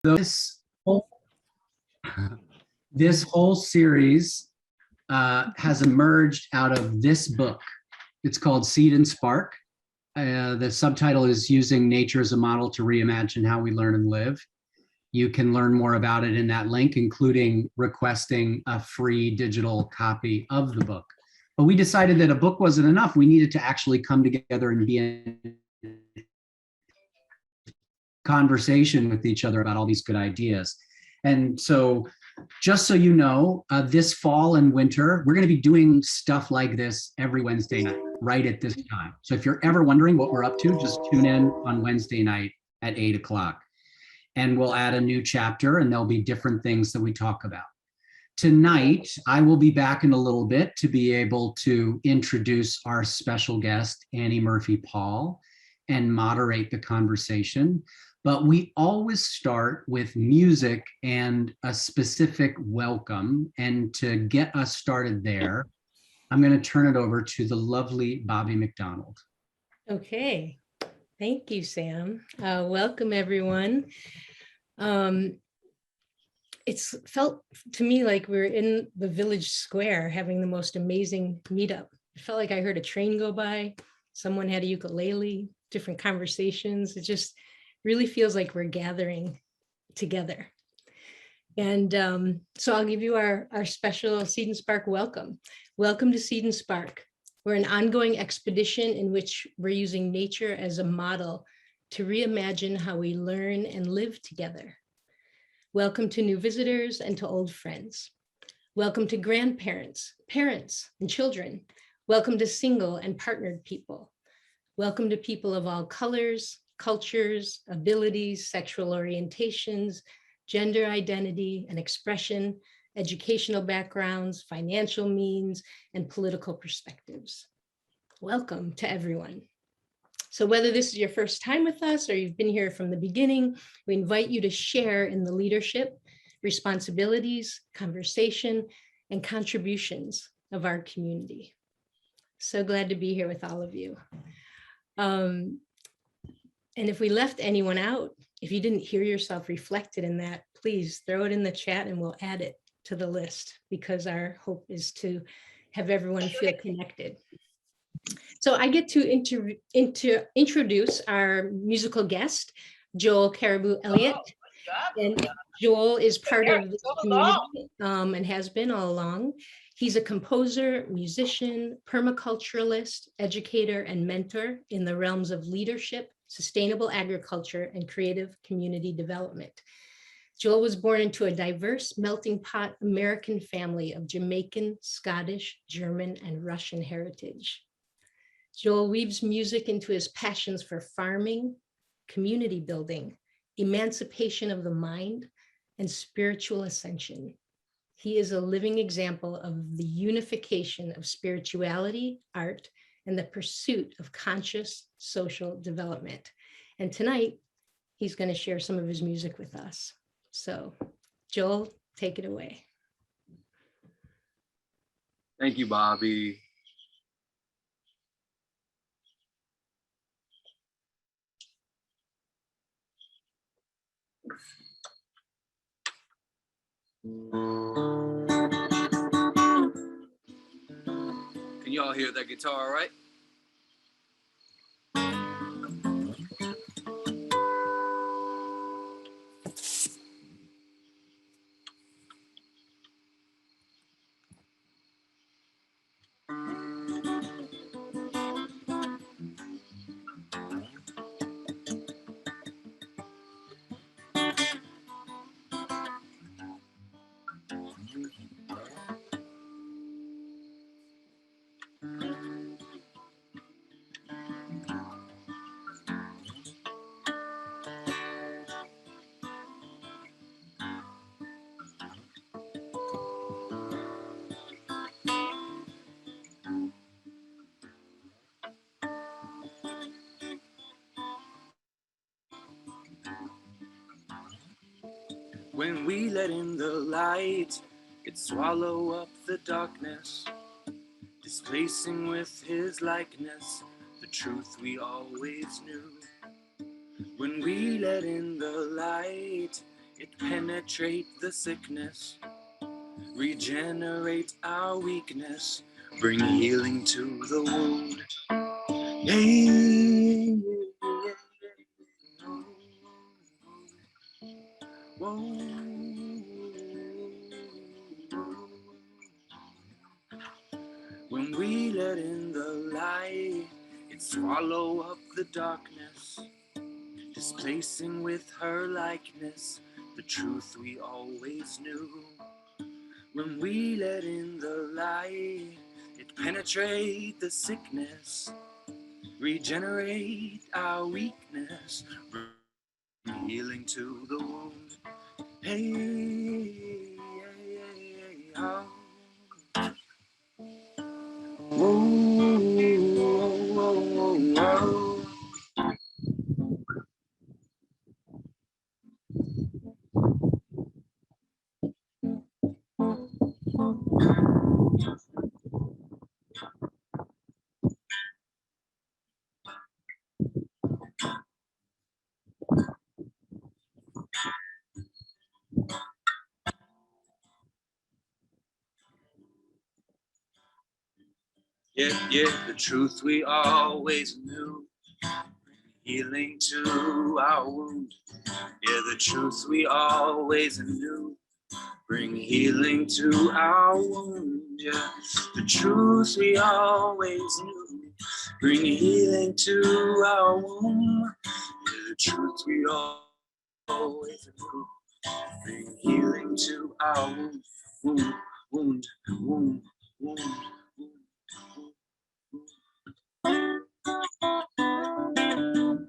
This whole, this whole series has emerged out of this book. It's called Seed and Spark. The subtitle is Using Nature as a Model to Reimagine How We Learn and Live. You can learn more about it in that link, including requesting a free digital copy of the book. But we decided that a book wasn't enough. We needed to actually come together and be in conversation with each other about all these good ideas. And so just so you know, this fall and winter, we're going to be doing stuff like this every Wednesday night, right at this time. So if you're ever wondering what we're up to, just tune in on Wednesday night at 8 o'clock. And we'll add a new chapter, and there'll be different things that we talk about. Tonight, I will be back in a little bit to be able to introduce our special guest, Annie Murphy-Paul, and moderate the conversation. But we always start with music and a specific welcome. And to get us started there, I'm going to turn it over to the lovely Bobby McDonald. Okay, thank you, Sam. Welcome, everyone. It's felt to me like we're in the village square having the most amazing meetup. It felt like I heard a train go by, someone had a ukulele, different conversations. It just really feels like we're gathering together. And so I'll give you our special Seed and Spark welcome. Welcome to Seed and Spark. We're an ongoing expedition in which we're using nature as a model to reimagine how we learn and live together. Welcome to new visitors and to old friends. Welcome to grandparents, parents, and children. Welcome to single and partnered people. Welcome to people of all colors, cultures, abilities, sexual orientations, gender identity and expression, educational backgrounds, financial means, and political perspectives. Welcome to everyone. So whether this is your first time with us or you've been here from the beginning, we invite you to share in the leadership, responsibilities, conversation, and contributions of our community. So glad to be here with all of you. And if we left anyone out, if you didn't hear yourself reflected in that, please throw it in the chat and we'll add it to the list, because our hope is to have everyone feel connected. So I get to introduce our musical guest, Joel Caribou Elliott. And Joel is part of this community and has been all along. He's a composer, musician, permaculturalist, educator, and mentor in the realms of leadership, sustainable agriculture, and creative community development. Joel was born into a diverse melting pot American family of Jamaican, Scottish, German, and Russian heritage. Joel weaves music into his passions for farming, community building, emancipation of the mind, and spiritual ascension. He is a living example of the unification of spirituality, art, and the pursuit of conscious social development. And tonight, he's going to share some of his music with us. So, Joel, take it away. Thank you, Bobby. Can y'all hear that guitar, all right? When we let in the light, it swallow up the darkness, displacing with his likeness the truth we always knew. When we let in the light, it penetrate the sickness, regenerate our weakness, bring healing to the wound. Hey, when we let in the light, it swallow up the darkness, displacing with her likeness the truth we always knew. When we let in the light, it penetrate the sickness, regenerate our weakness, bring healing to the wound. Hey, oh. Whoa, whoa, whoa, whoa. Yeah, the truth we always knew, healing to our wound. Yeah, the truth we always knew, bring healing to our wound. Yeah, the truth we always knew, bring healing to our wound. Yeah, the truth we always knew, bring healing to our wound, wound, wound, wound, wound.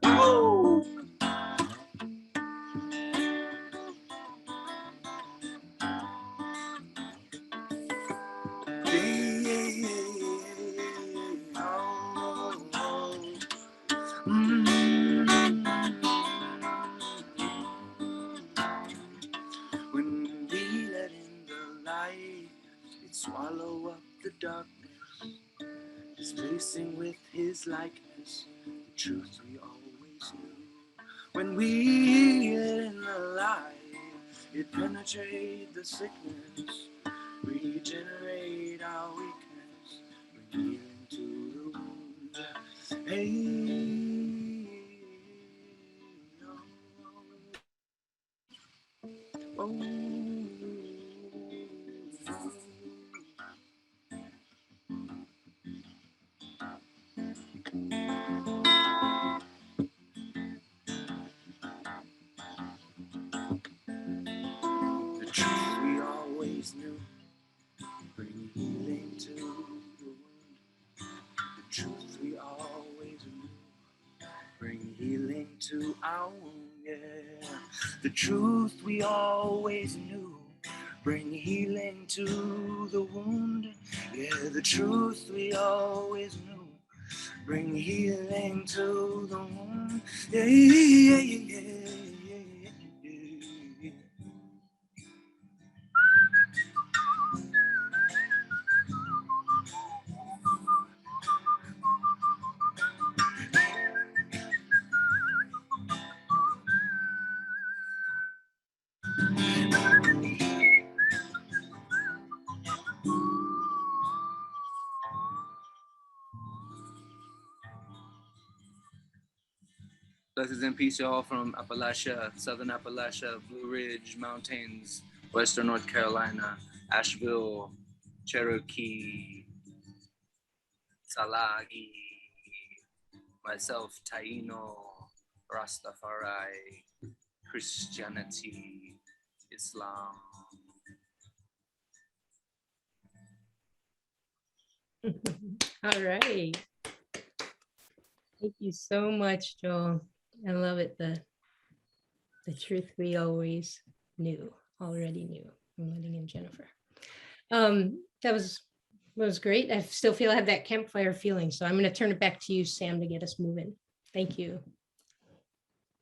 Oh. When we let in the light, it swallow up the darkness, displacing with his likeness the truth we always knew. When we let in the light, it penetrate the sickness, regenerate our weakness, bring healing to the wound. Hey, oh, oh. The truth we always knew, bring healing to the wound. The truth we always knew, bring healing to our wound. Yeah, the truth we always knew, bring healing to the wound. Yeah, the truth we always knew, bring healing to the wound. Yeah, yeah, yeah, yeah, yeah, yeah. Blessings and peace, y'all, from Appalachia, Southern Appalachia, Blue Ridge Mountains, Western North Carolina, Asheville, Cherokee, Salagi, myself, Taino, Rastafari, Christianity, Islam. All right. Thank you so much, Joel. I love it. The truth we always already knew from Letting in Jennifer. That was great. I still feel I have that campfire feeling. So I'm going to turn it back to you, Sam, to get us moving. Thank you.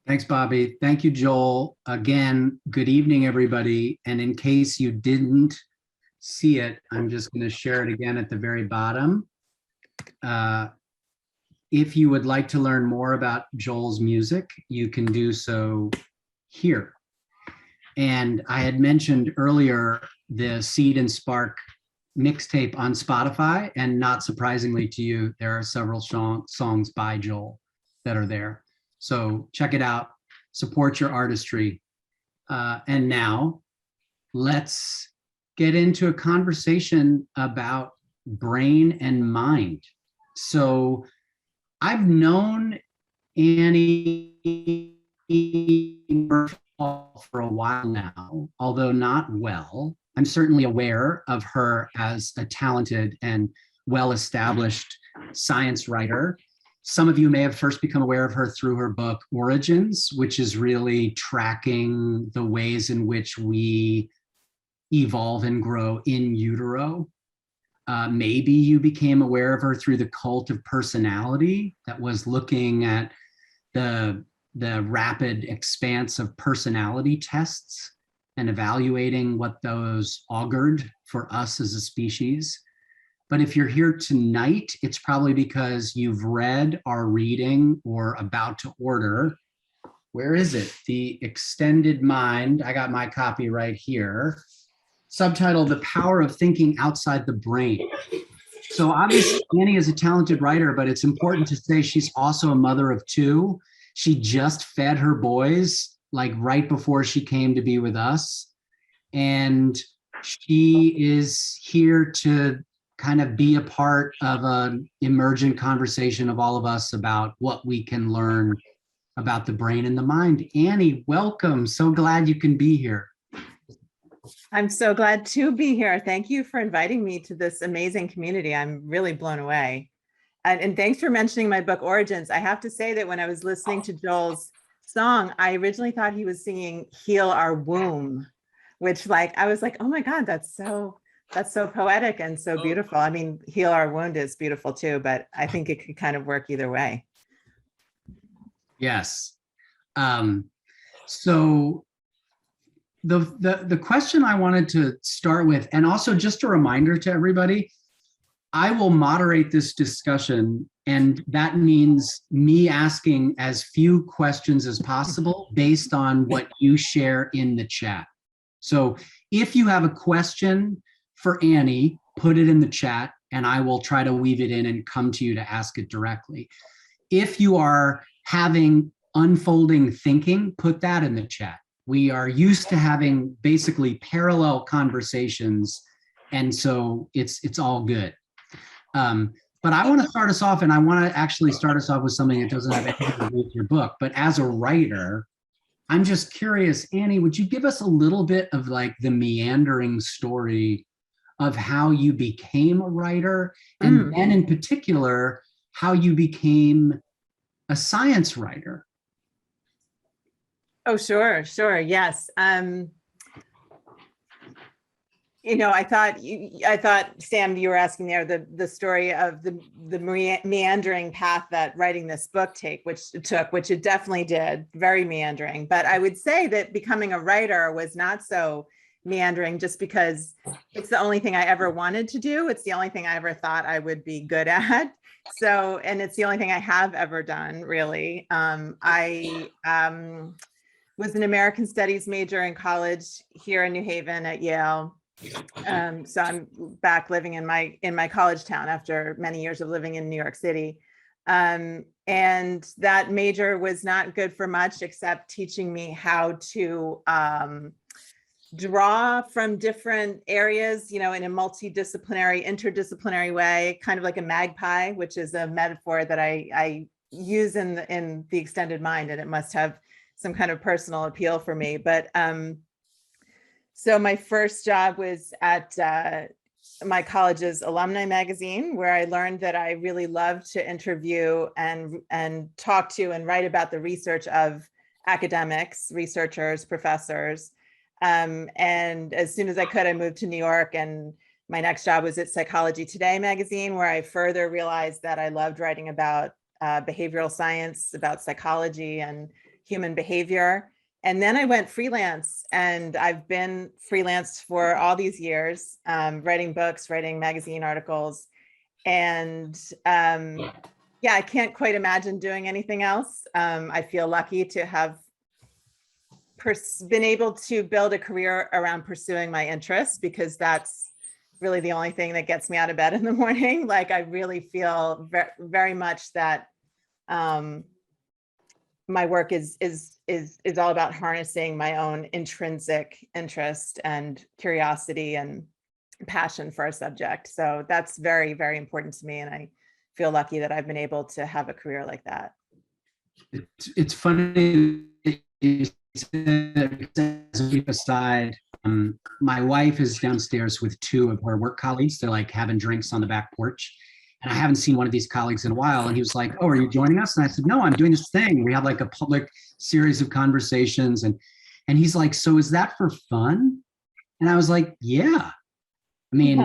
Thanks, Bobby. Thank you, Joel. Again, good evening, everybody. And in case you didn't see it, I'm just going to share it again at the very bottom. If you would like to learn more about Joel's music, you can do so here. And I had mentioned earlier the Seed and Spark mixtape on Spotify, and not surprisingly to you, there are several songs by Joel that are there. So check it out, support your artistry. And now let's get into a conversation about brain and mind. So I've known Annie for a while now, although not well. I'm certainly aware of her as a talented and well-established science writer. Some of you may have first become aware of her through her book Origins, which is really tracking the ways in which we evolve and grow in utero. Maybe you became aware of her through the Cult of Personality, that was looking at the rapid expanse of personality tests and evaluating what those augured for us as a species. But if you're here tonight, it's probably because you've read, are reading, or about to order. Where is it? The Extended Mind. I got my copy right here. Subtitled The Power of Thinking Outside the Brain. So obviously Annie is a talented writer, but it's important to say she's also a mother of two. She just fed her boys like right before she came to be with us. And she is here to kind of be a part of an emergent conversation of all of us about what we can learn about the brain and the mind. Annie, welcome. So glad you can be here. I'm so glad to be here. Thank you for inviting me to this amazing community. I'm really blown away. And thanks for mentioning my book Origins. I have to say that when I was listening to Joel's song, I originally thought he was singing Heal Our Womb, which I was like, oh my God, that's so poetic and so beautiful. I mean, Heal Our Wound is beautiful too, but I think it could kind of work either way. Yes. So the question I wanted to start with, and also just a reminder to everybody, I will moderate this discussion, and that means me asking as few questions as possible based on what you share in the chat. So if you have a question for Annie, put it in the chat and I will try to weave it in and come to you to ask it directly. If you are having unfolding thinking, put that in the chat. We are used to having basically parallel conversations, and so it's all good. But I want to start us off, and I want to actually start us off with something that doesn't have anything to do with your book, but as a writer, I'm just curious, Annie, would you give us a little bit of the meandering story of how you became a writer, and then in particular, how you became a science writer? Oh, sure. Yes. I thought, Sam, you were asking there the story of the meandering path that writing this book took, which it definitely did, very meandering. But I would say that becoming a writer was not so meandering, just because it's the only thing I ever wanted to do. It's the only thing I ever thought I would be good at. So, and it's the only thing I have ever done, really. I was an American Studies major in college here in New Haven at Yale. So I'm back living in my college town after many years of living in New York City. And that major was not good for much except teaching me how to draw from different areas, in a multidisciplinary, interdisciplinary way, kind of like a magpie, which is a metaphor that I use in the Extended Mind, and it must have some kind of personal appeal for me. But so my first job was at my college's alumni magazine, where I learned that I really loved to interview and talk to and write about the research of academics, researchers, professors. And as soon as I could, I moved to New York, and my next job was at Psychology Today magazine, where I further realized that I loved writing about behavioral science, about psychology and human behavior. And then I went freelance, and I've been freelance for all these years, writing books, writing magazine articles. And yeah, I can't quite imagine doing anything else. I feel lucky to have been able to build a career around pursuing my interests, because that's really the only thing that gets me out of bed in the morning. Like, I really feel very much that my work is all about harnessing my own intrinsic interest and curiosity and passion for a subject. So that's very, very important to me. And I feel lucky that I've been able to have a career like that. It's funny that you said, as a brief aside, my wife is downstairs with two of her work colleagues. They're like having drinks on the back porch. And I haven't seen one of these colleagues in a while. And he was like, "Oh, are you joining us?" And I said, "No, I'm doing this thing." We had like a public series of conversations. And he's like, "So is that for fun?" And I was like, "Yeah." I mean,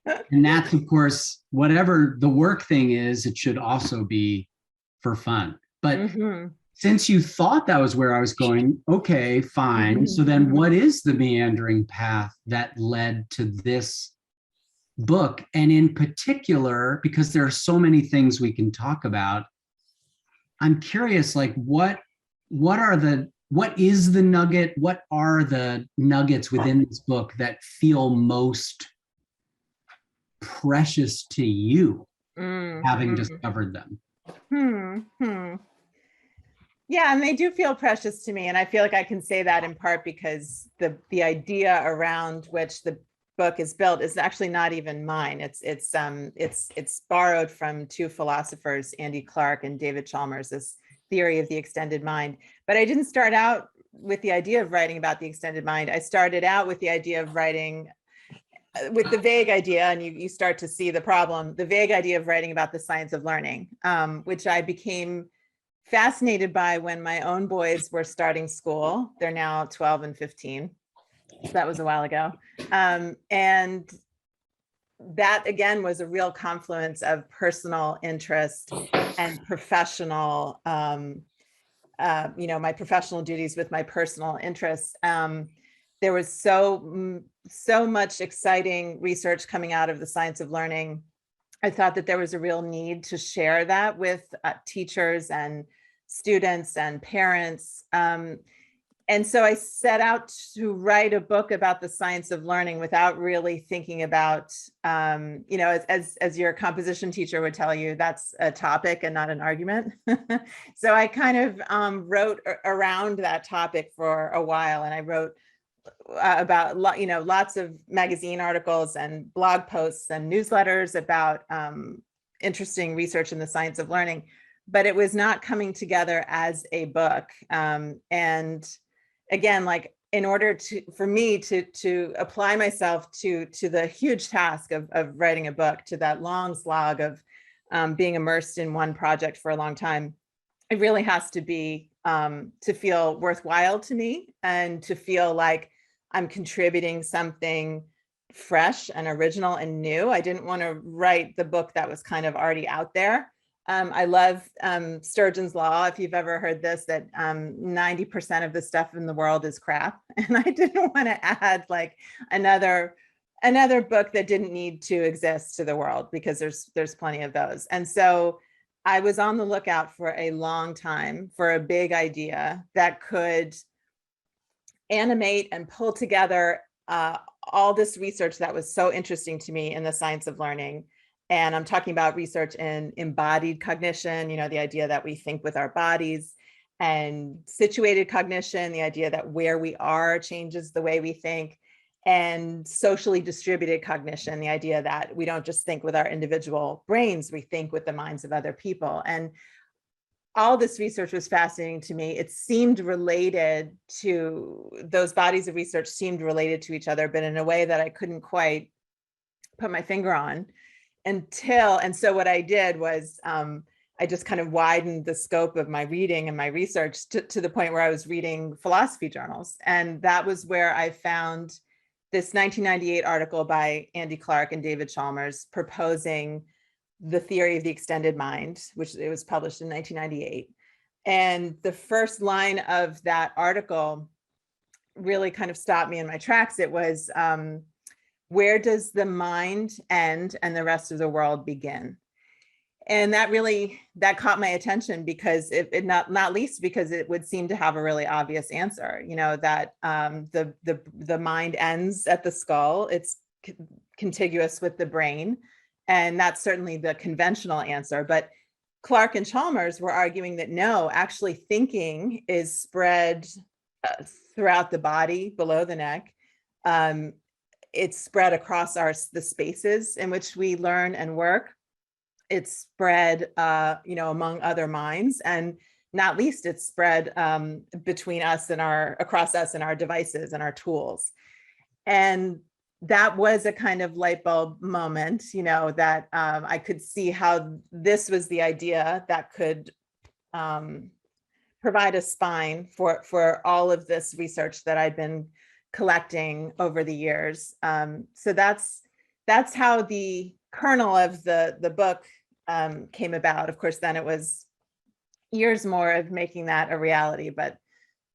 and that's, of course, whatever the work thing is, it should also be for fun. But since you thought that was where I was going, okay, fine. So then what is the meandering path that led to this book? And in particular, because there are so many things we can talk about, I'm curious, like, what is the nugget? What are the nuggets within this book that feel most precious to you, having discovered them? Yeah, and they do feel precious to me. And I feel like I can say that in part because the idea around which the book is built is actually not even mine. It's borrowed from two philosophers, Andy Clark and David Chalmers, this theory of the extended mind. But I didn't start out with the idea of writing about the extended mind. I started out with the idea of writing with the vague idea, and you start to see the problem, the vague idea of writing about the science of learning, which I became fascinated by when my own boys were starting school. They're now 12 and 15. So that was a while ago. And that, again, was a real confluence of personal interest and professional, my professional duties with my personal interests. There was so much exciting research coming out of the science of learning. I thought that there was a real need to share that with teachers and students and parents. And so I set out to write a book about the science of learning without really thinking about, as your composition teacher would tell you, that's a topic and not an argument. So I kind of wrote around that topic for a while, and I wrote about, lots of magazine articles and blog posts and newsletters about interesting research in the science of learning, but it was not coming together as a book. And again, like, in order for me to apply myself to the huge task of writing a book, to that long slog of being immersed in one project for a long time, it really has to be to feel worthwhile to me, and to feel like I'm contributing something fresh and original and new. I didn't want to write the book that was kind of already out there. I love Sturgeon's law, if you've ever heard this, that 90% of the stuff in the world is crap. And I didn't want to add like another book that didn't need to exist to the world, because there's plenty of those. And so I was on the lookout for a long time for a big idea that could animate and pull together all this research that was so interesting to me in the science of learning. And I'm talking about research in embodied cognition, the idea that we think with our bodies, and situated cognition, the idea that where we are changes the way we think, and socially distributed cognition, the idea that we don't just think with our individual brains, we think with the minds of other people. And all this research was fascinating to me. It seemed related to, those bodies of research seemed related to each other, but in a way that I couldn't quite put my finger on and so what I did was I just kind of widened the scope of my reading and my research to the point where I was reading philosophy journals. And that was where I found this 1998 article by Andy Clark and David Chalmers proposing the theory of the extended mind, which it was published in 1998. And the first line of that article really kind of stopped me in my tracks. It was, where does the mind end and the rest of the world begin? And that caught my attention because it not least because it would seem to have a really obvious answer, that the mind ends at the skull. It's contiguous with the brain. And that's certainly the conventional answer. But Clark and Chalmers were arguing that no, actually thinking is spread throughout the body below the neck. It's spread across the spaces in which we learn and work. It's spread, among other minds, and not least it's spread between us and across us and our devices and our tools. And that was a kind of light bulb moment, that I could see how this was the idea that could provide a spine for all of this research that I'd been collecting over the years. So that's how the kernel of the book came about. Of course, then it was years more of making that a reality, but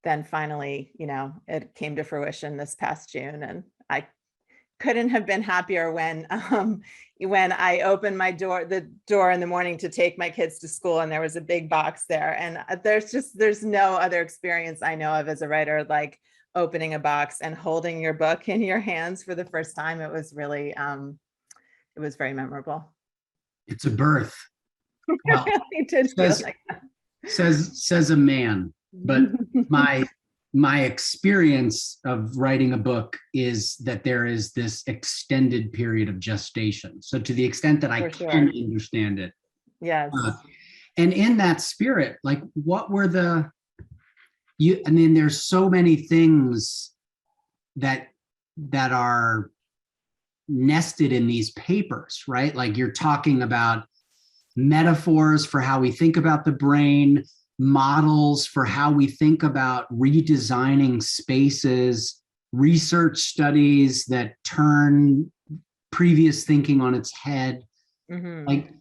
then finally, it came to fruition this past June, and I couldn't have been happier when I opened the door in the morning to take my kids to school, and there was a big box there. And there's no other experience I know of as a writer like opening a box and holding your book in your hands for the first time. It was really, it was very memorable. It's a birth. Well, It did feel like that. says a man, but my experience of writing a book is that there is this extended period of gestation. So to the extent that I can understand it. Yes. And in that spirit, like what were there's so many things that are nested in these papers, right? Like you're talking about metaphors for how we think about the brain, models for how we think about redesigning spaces, research studies that turn previous thinking on its head. Mm-hmm. Like,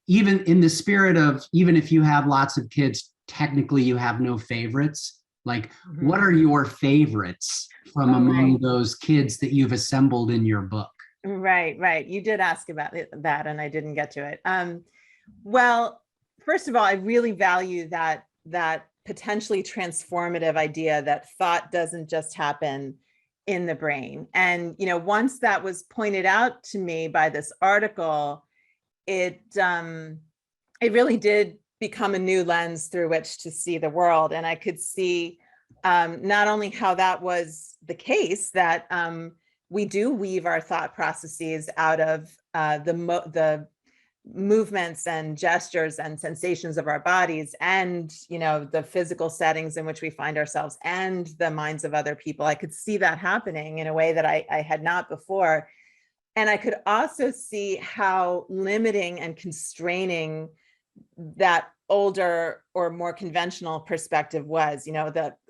even in the spirit of, even if you have lots of kids, technically you have no favorites. Like, Mm-hmm. What are your favorites from among those kids that you've assembled in your book? Right. You did ask about that, and I didn't get to it. Well, first of all, I really value that potentially transformative idea that thought doesn't just happen in the brain. And, once that was pointed out to me by this article, it really did become a new lens through which to see the world. And I could see not only how that was the case, that we do weave our thought processes out of the movements and gestures and sensations of our bodies, and the physical settings in which we find ourselves, and the minds of other people. I could see that happening in a way that I had not before. And I could also see how limiting and constraining that older or more conventional perspective was.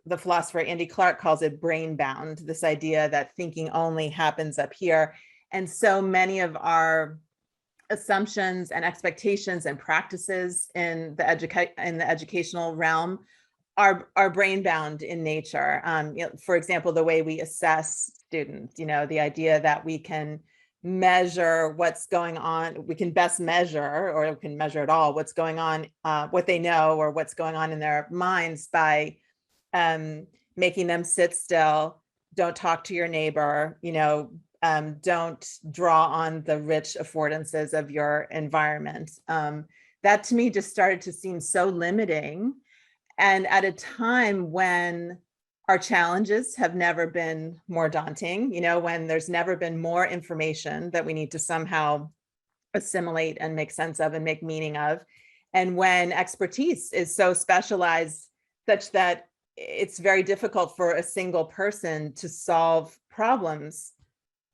The philosopher Andy Clark calls it brain bound, this idea that thinking only happens up here. And so many of our assumptions and expectations and practices in the educational realm are brain bound in nature. For example, the way we assess students, the idea that we can measure what's going on, we can best measure, or we can measure at all, what's going on, what they know, or what's going on in their minds by making them sit still, don't talk to your neighbor, don't draw on the rich affordances of your environment. That to me just started to seem so limiting. And at a time when our challenges have never been more daunting, when there's never been more information that we need to somehow assimilate and make sense of and make meaning of, and when expertise is so specialized such that it's very difficult for a single person to solve problems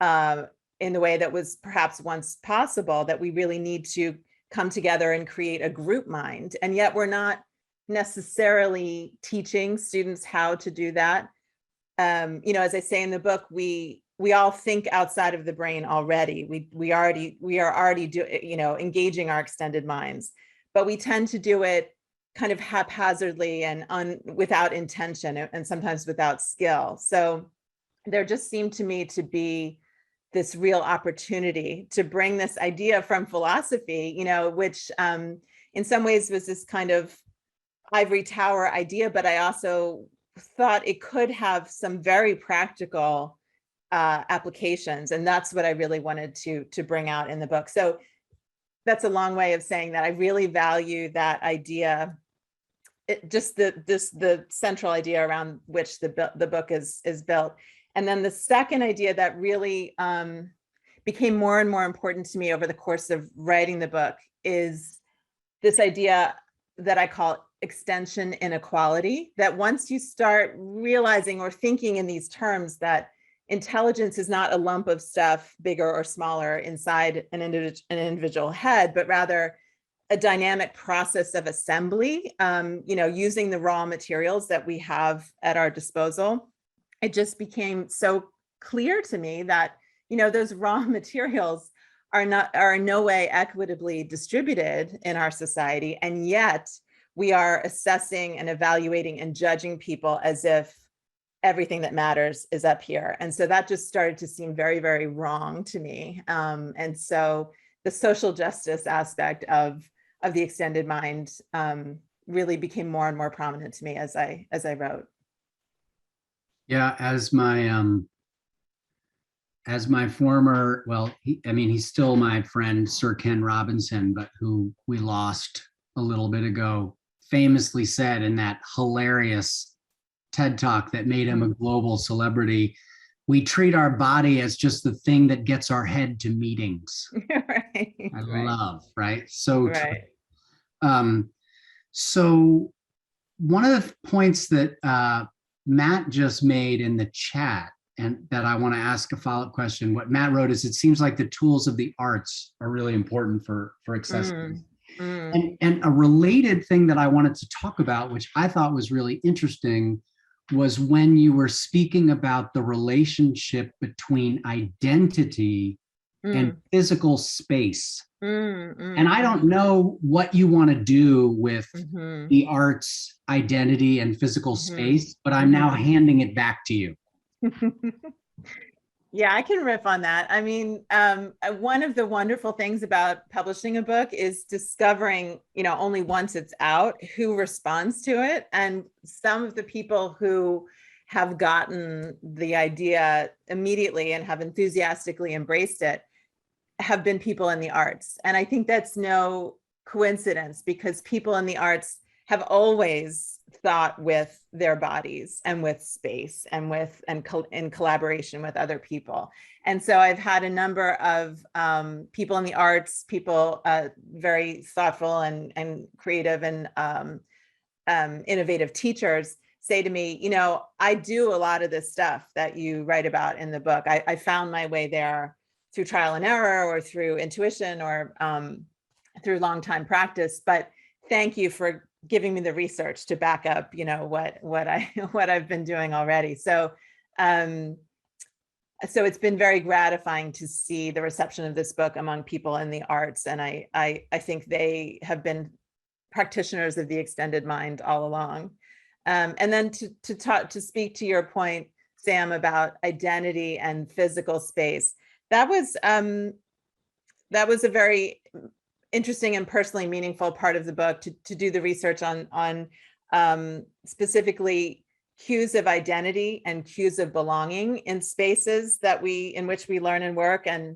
in the way that was perhaps once possible, that we really need to come together and create a group mind. And yet we're not necessarily teaching students how to do that. As I say in the book, we all think outside of the brain already. We are already engaging our extended minds, but we tend to do it kind of haphazardly and without intention, and sometimes without skill. So there just seemed to me to be this real opportunity to bring this idea from philosophy, which in some ways was this kind of ivory tower idea, but I also thought it could have some very practical applications. And that's what I really wanted to bring out in the book. So that's a long way of saying that I really value that idea, just the central idea around which the book is built. And then the second idea that really became more and more important to me over the course of writing the book is this idea that I call extension inequality, that once you start realizing or thinking in these terms that intelligence is not a lump of stuff, bigger or smaller, inside an individual head, but rather a dynamic process of assembly, using the raw materials that we have at our disposal, it just became so clear to me that, those raw materials are in no way equitably distributed in our society. And yet we are assessing and evaluating and judging people as if everything that matters is up here. And so that just started to seem very, very wrong to me. And so the social justice aspect of the extended mind really became more and more prominent to me as I wrote. Yeah, as my former, well, he's still my friend, Sir Ken Robinson, but who we lost a little bit ago, famously said in that hilarious TED Talk that made him a global celebrity, we treat our body as just the thing that gets our head to meetings. Right. I love, right? So right. So one of the points that Matt just made in the chat, and that I want to ask a follow-up question, what Matt wrote is, it seems like the tools of the arts are really important for accessibility. And a related thing that I wanted to talk about, which I thought was really interesting, was when you were speaking about the relationship between identity and physical space. And I don't know what you want to do with the arts, identity, and physical space, but I'm now handing it back to you. Yeah, I can riff on that. I mean, one of the wonderful things about publishing a book is discovering, only once it's out, who responds to it. And some of the people who have gotten the idea immediately and have enthusiastically embraced it have been people in the arts. And I think that's no coincidence, because people in the arts have always thought with their bodies and with space and in collaboration with other people. And so I've had a number of people in the arts, people very thoughtful and creative and innovative teachers say to me, I do a lot of this stuff that you write about in the book. I found my way there through trial and error, or through intuition, or through long time practice. But thank you for giving me the research to back up, what I've been doing already. So it's been very gratifying to see the reception of this book among people in the arts. And I think they have been practitioners of the extended mind all along. And then to speak to your point, Sam, about identity and physical space, that was a very interesting and personally meaningful part of the book, to do the research on specifically cues of identity and cues of belonging in spaces in which we learn and work, and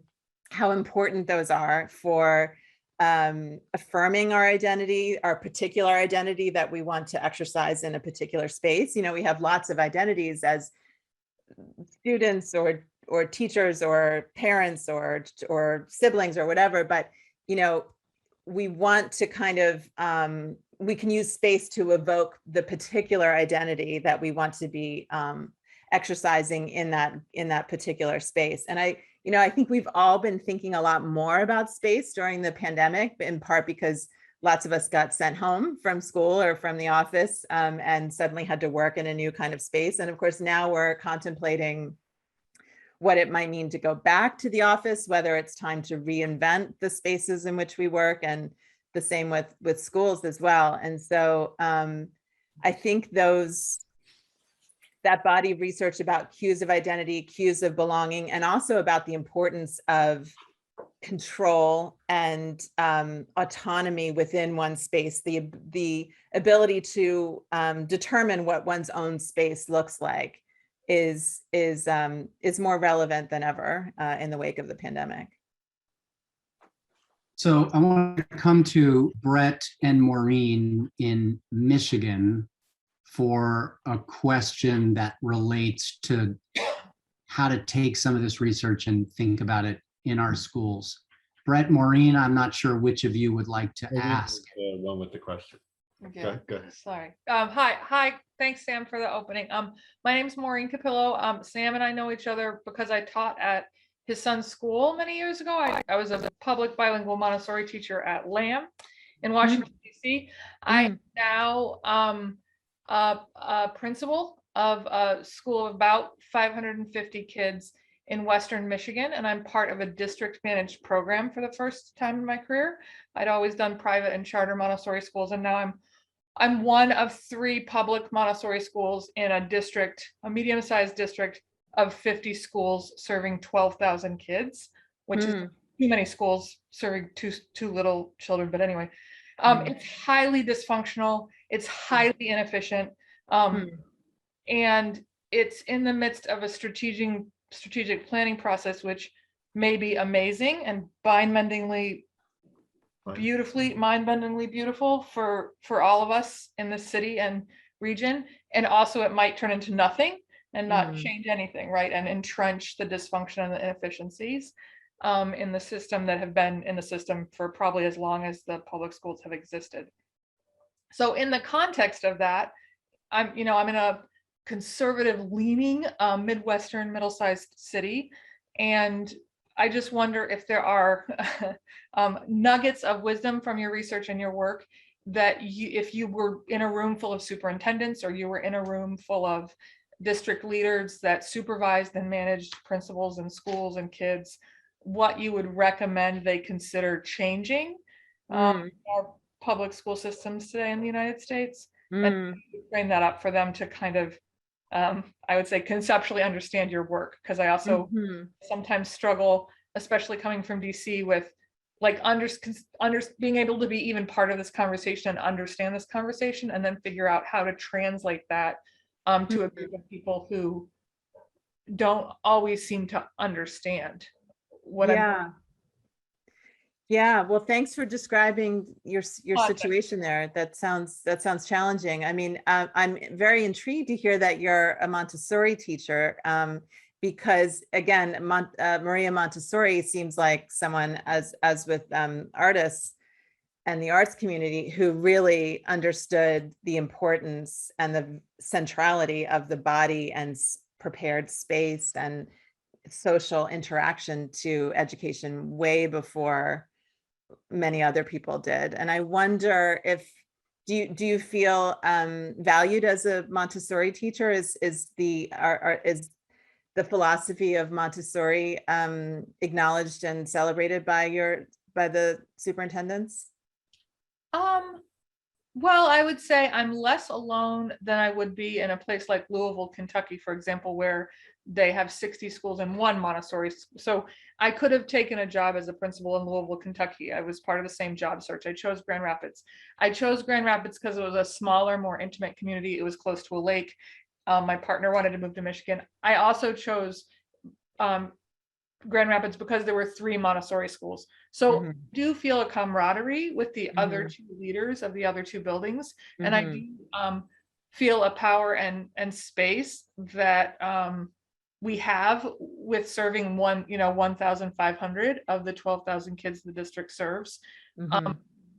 how important those are for affirming our identity, our particular identity that we want to exercise in a particular space. We have lots of identities as students or teachers or parents or siblings or whatever, but we want to kind of we can use space to evoke the particular identity that we want to be exercising in that particular space. And I think we've all been thinking a lot more about space during the pandemic, in part because lots of us got sent home from school or from the office and suddenly had to work in a new kind of space. And of course, now we're contemplating what it might mean to go back to the office, whether it's time to reinvent the spaces in which we work, and the same with schools as well. And so I think those that body of research about cues of identity, cues of belonging, and also about the importance of control and autonomy within one space, the ability to determine what one's own space looks like is more relevant than ever in the wake of the pandemic. So I want to come to Brett and Maureen in Michigan for a question that relates to how to take some of this research and think about it in our schools. Brett, Maureen, I'm not sure which of you would like to ask. The one with the question. Okay. Go ahead. Sorry. Hi. Thanks, Sam, for the opening. My name's Maureen Capillo. Sam and I know each other because I taught at his son's school many years ago. I was a public bilingual Montessori teacher at Lamb in Washington, D.C. I'm now a principal of a school of about 550 kids in Western Michigan, and I'm part of a district managed program for the first time in my career. I'd always done private and charter Montessori schools, and now I'm one of 3 public Montessori schools in a district, a medium-sized district of 50 schools serving 12,000 kids, which is too many schools serving too little children. But anyway, it's highly dysfunctional. It's highly inefficient. And it's in the midst of a strategic planning process, which may be amazing and mind-bendingly beautiful for all of us in the city and region. And also it might turn into nothing and not change anything, right? And entrench the dysfunction and the inefficiencies in the system that have been in the system for probably as long as the public schools have existed. So in the context of that, I'm in a conservative leaning Midwestern middle-sized city. And I just wonder if there are nuggets of wisdom from your research and your work that if you were in a room full of superintendents or you were in a room full of district leaders that supervised and managed principals and schools and kids, what you would recommend they consider changing our public school systems today in the United States, and frame that up for them to kind of, I would say, conceptually understand your work, because I also sometimes struggle, especially coming from DC, with like being able to be even part of this conversation and understand this conversation, and then figure out how to translate that to a group of people who don't always seem to understand what I'm. Yeah, well, thanks for describing your situation there. That sounds challenging. I mean, I'm very intrigued to hear that you're a Montessori teacher, because again, Maria Montessori seems like someone, as with artists and the arts community, who really understood the importance and the centrality of the body and prepared space and social interaction to education way before many other people did. And I wonder if, do you feel valued as a Montessori teacher? Is the philosophy of Montessori acknowledged and celebrated by the superintendents? Well, I would say I'm less alone than I would be in a place like Louisville, Kentucky, for example, where they have 60 schools and 1 Montessori. So I could have taken a job as a principal in Louisville, Kentucky. I was part of the same job search. I chose Grand Rapids. I chose Grand Rapids because it was a smaller, more intimate community. It was close to a lake. My partner wanted to move to Michigan. I also chose Grand Rapids because there were 3 Montessori schools. So I do feel a camaraderie with the other 2 leaders of the other 2 buildings. And I do feel a power and space that we have with serving 1,500 of the 12,000 kids the district serves.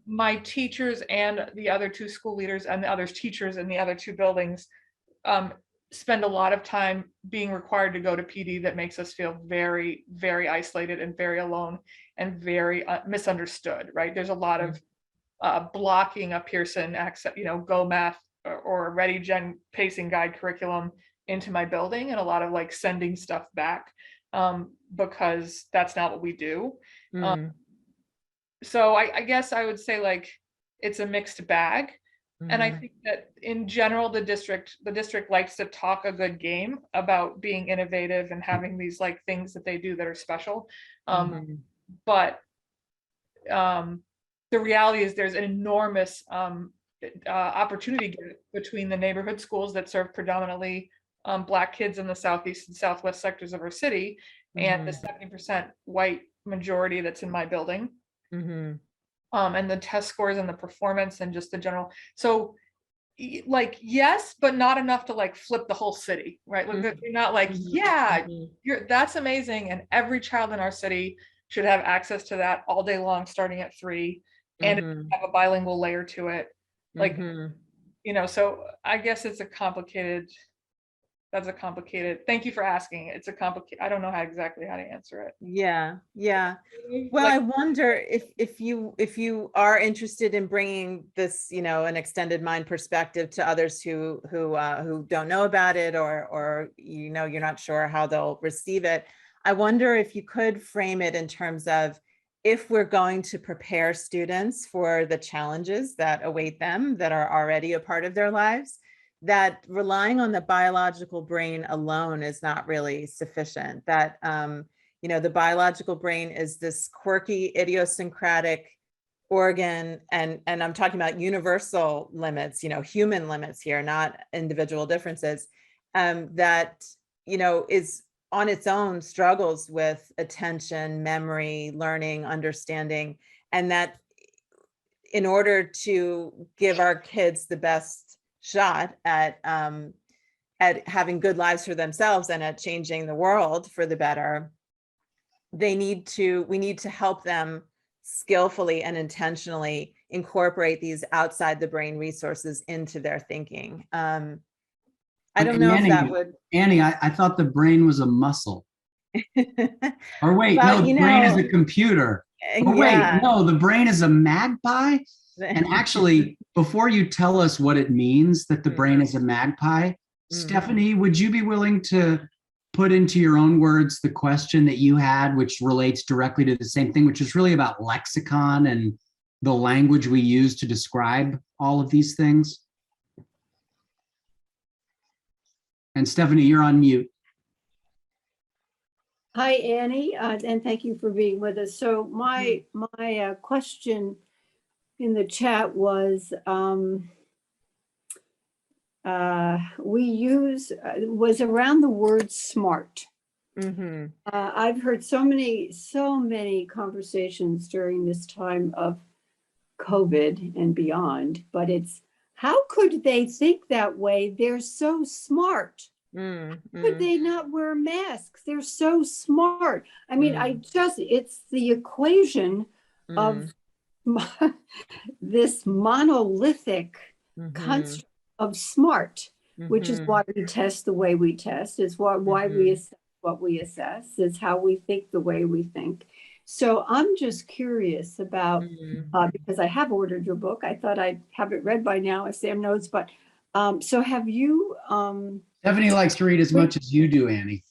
My teachers and the other 2 school leaders and the other teachers in the other 2 buildings spend a lot of time being required to go to PD that makes us feel very, very isolated and very alone and very misunderstood, right? There's a lot of blocking a Pearson access, Go Math or Ready Gen pacing guide curriculum into my building, and a lot of like sending stuff back because that's not what we do. So I guess I would say like it's a mixed bag. And I think that in general, the district likes to talk a good game about being innovative and having these like things that they do that are special. But the reality is there's an enormous opportunity gap between the neighborhood schools that serve predominantly Black kids in the southeast and southwest sectors of our city and the 70% white majority that's in my building. And the test scores and the performance and just the general. So like, yes, but not enough to like flip the whole city, right? Like, you're not like, yeah, that's amazing. And every child in our city should have access to that all day long, starting at 3, and have a bilingual layer to it. Like, you know, so I guess it's that's a complicated, thank you for asking. It's a complicated, I don't know exactly how to answer it. Yeah. Well, Like, I wonder if you are interested in bringing this, you know, an extended mind perspective to others who don't know about it, or you know, you're not sure how they'll receive it. I wonder if you could frame it in terms of, if we're going to prepare students for the challenges that await them that are already a part of their lives, that relying on the biological brain alone is not really sufficient. That you know, the biological brain is this quirky, idiosyncratic organ, and I'm talking about universal limits, you know, human limits here, not individual differences, that, you know, is on its own struggles with attention, memory, learning, understanding, and that in order to give our kids the best shot at having good lives for themselves and at changing the world for the better, we need to help them skillfully and intentionally incorporate these outside the brain resources into their thinking. I don't know if that would. Annie, I thought the brain was a muscle. Or wait, Well, no, the brain is a computer. Or wait, no, the brain is a magpie. And actually, before you tell us what it means that the brain is a magpie, Stephanie, would you be willing to put into your own words the question that you had, which relates directly to the same thing, which is really about lexicon and the language we use to describe all of these things? And Stephanie, you're on mute. Hi, Annie, and thank you for being with us. So my question in the chat was, was around the word smart. I've heard so many conversations during this time of COVID and beyond, but it's, how could they think that way? They're so smart. Could they not wear masks? They're so smart. I mean, it's the equation of this monolithic construct of smart, which is why we test the way we test. It's why we assess what we assess. It's how we think the way we think. So I'm just curious about, because I have ordered your book. I thought I'd have it read by now, as Sam knows, but so have you... Stephanie likes to read as much as you do, Annie.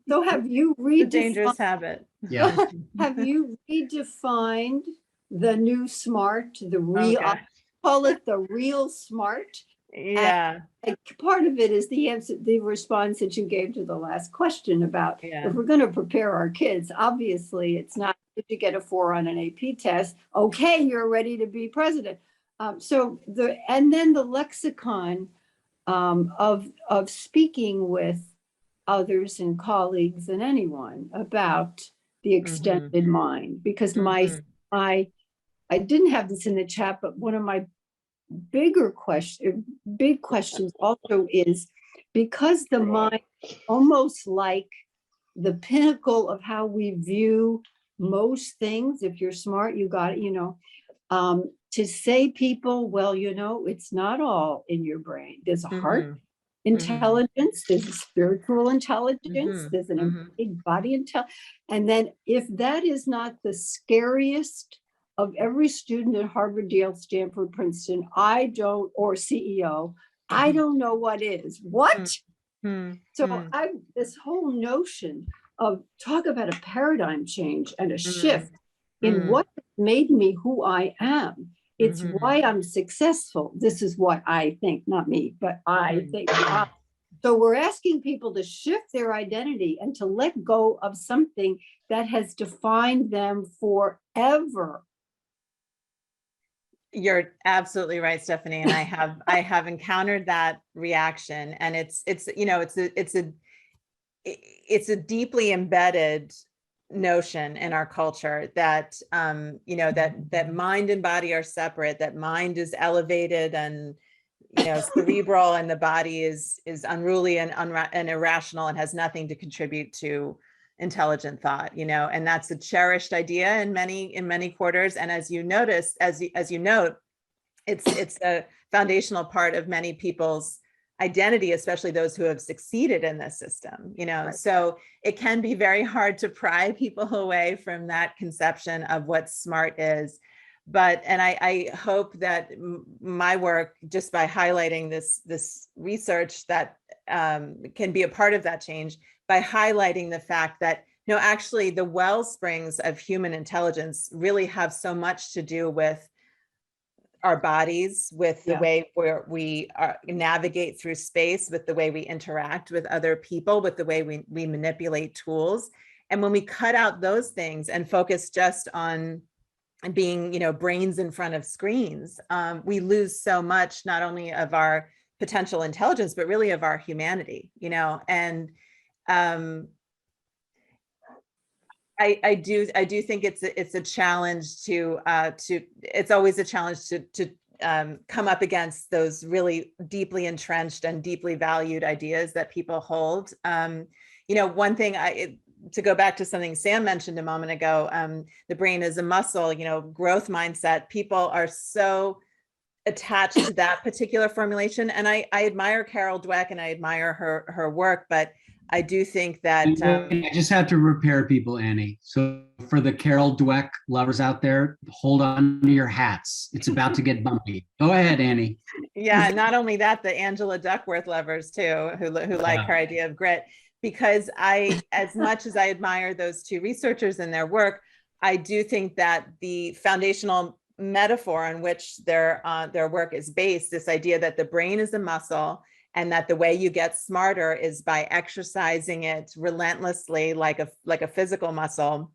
So have you redefined... dangerous habit. Yeah. Have you redefined the new smart, the real, I call it the real smart? Yeah. And part of it is the answer, the response that you gave to the last question about if we're going to prepare our kids, obviously it's not, if you get a 4 on an AP test, okay, you're ready to be president. And then the lexicon of speaking with others and colleagues and anyone about the extended mind, because I didn't have this in the chat, but one of my big questions also is, because the mind almost like the pinnacle of how we view most things. If you're smart, you got it, you know, to say people, well, you know, it's not all in your brain. There's a heart intelligence, there's a spiritual intelligence, there's an embodied body intelligence. And then if that is not the scariest of every student at Harvard, Yale, Stanford, Princeton, or CEO, I don't know what is. What? So this whole notion of, talk about a paradigm change and a shift in what made me who I am, It's why I'm successful. This is what I think, not me, but I think. So we're asking people to shift their identity and to let go of something that has defined them forever. You're absolutely right, Stephanie. And I have encountered that reaction, and it's a deeply embedded notion in our culture that that mind and body are separate, that mind is elevated and cerebral, and the body is unruly and irrational and has nothing to contribute to intelligent thought, and that's a cherished idea in many quarters. And as you notice, as you note, it's a foundational part of many people's identity, especially those who have succeeded in this system, Right. So it can be very hard to pry people away from that conception of what smart is. And I hope that my work, just by highlighting this research, that can be a part of that change, by highlighting the fact that actually the well springs of human intelligence really have so much to do with our bodies, with the way where we navigate through space, with the way we interact with other people, with the way we manipulate tools. And when we cut out those things and focus just on being, brains in front of screens, we lose so much, not only of our potential intelligence, but really of our humanity, and I do think it's a challenge it's always a challenge to come up against those really deeply entrenched and deeply valued ideas that people hold. One thing to go back to something Sam mentioned a moment ago, the brain is a muscle, growth mindset. People are so attached to that particular formulation. And I admire Carol Dweck and I admire her work, but I do think that I just have to repair people, Annie. So for the Carol Dweck lovers out there, hold on to your hats. It's about to get bumpy. Go ahead, Annie. Yeah, not only that, the Angela Duckworth lovers too, who like her idea of grit, because as much as I admire those two researchers and their work, I do think that the foundational metaphor on which their work is based, this idea that the brain is a muscle, and that the way you get smarter is by exercising it relentlessly, like a physical muscle,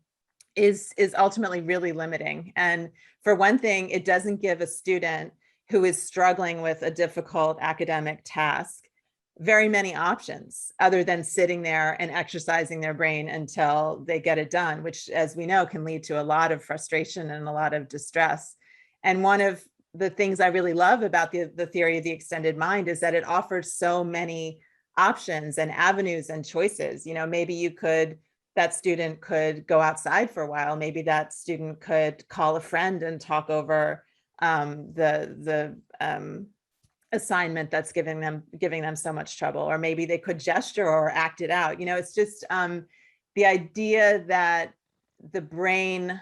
is ultimately really limiting. And for one thing, it doesn't give a student who is struggling with a difficult academic task very many options other than sitting there and exercising their brain until they get it done, which, as we know, can lead to a lot of frustration and a lot of distress. And one of the things I really love about the theory of the extended mind is that it offers so many options and avenues and choices. Maybe that student could go outside for a while. Maybe that student could call a friend and talk over the assignment that's giving them so much trouble, or maybe they could gesture or act it out. It's just the idea that the brain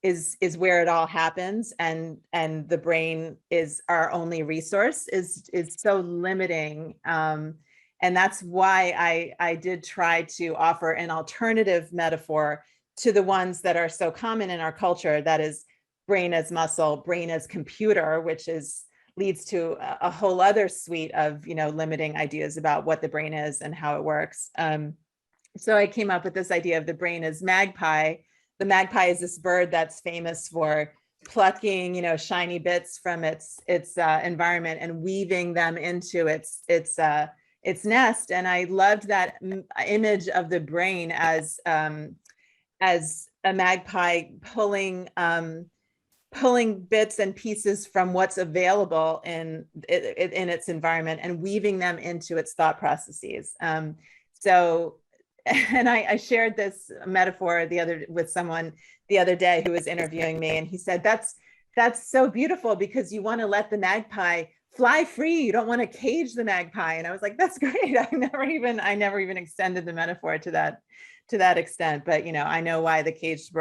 is where it all happens, and the brain is our only resource is so limiting. And that's why I did try to offer an alternative metaphor to the ones that are so common in our culture, that is brain as muscle, brain as computer, which leads to a whole other suite of limiting ideas about what the brain is and how it works. So I came up with this idea of the brain as magpie. The magpie is this bird that's famous for plucking, shiny bits from its environment and weaving them into its nest. And I loved that image of the brain as a magpie pulling bits and pieces from what's available in its environment and weaving them into its thought processes. And I shared this metaphor with someone the other day who was interviewing me, and he said, that's so beautiful because you want to let the magpie fly free. You don't want to cage the magpie. And I was like, that's great. I never even extended the metaphor to that extent. But I know why the caged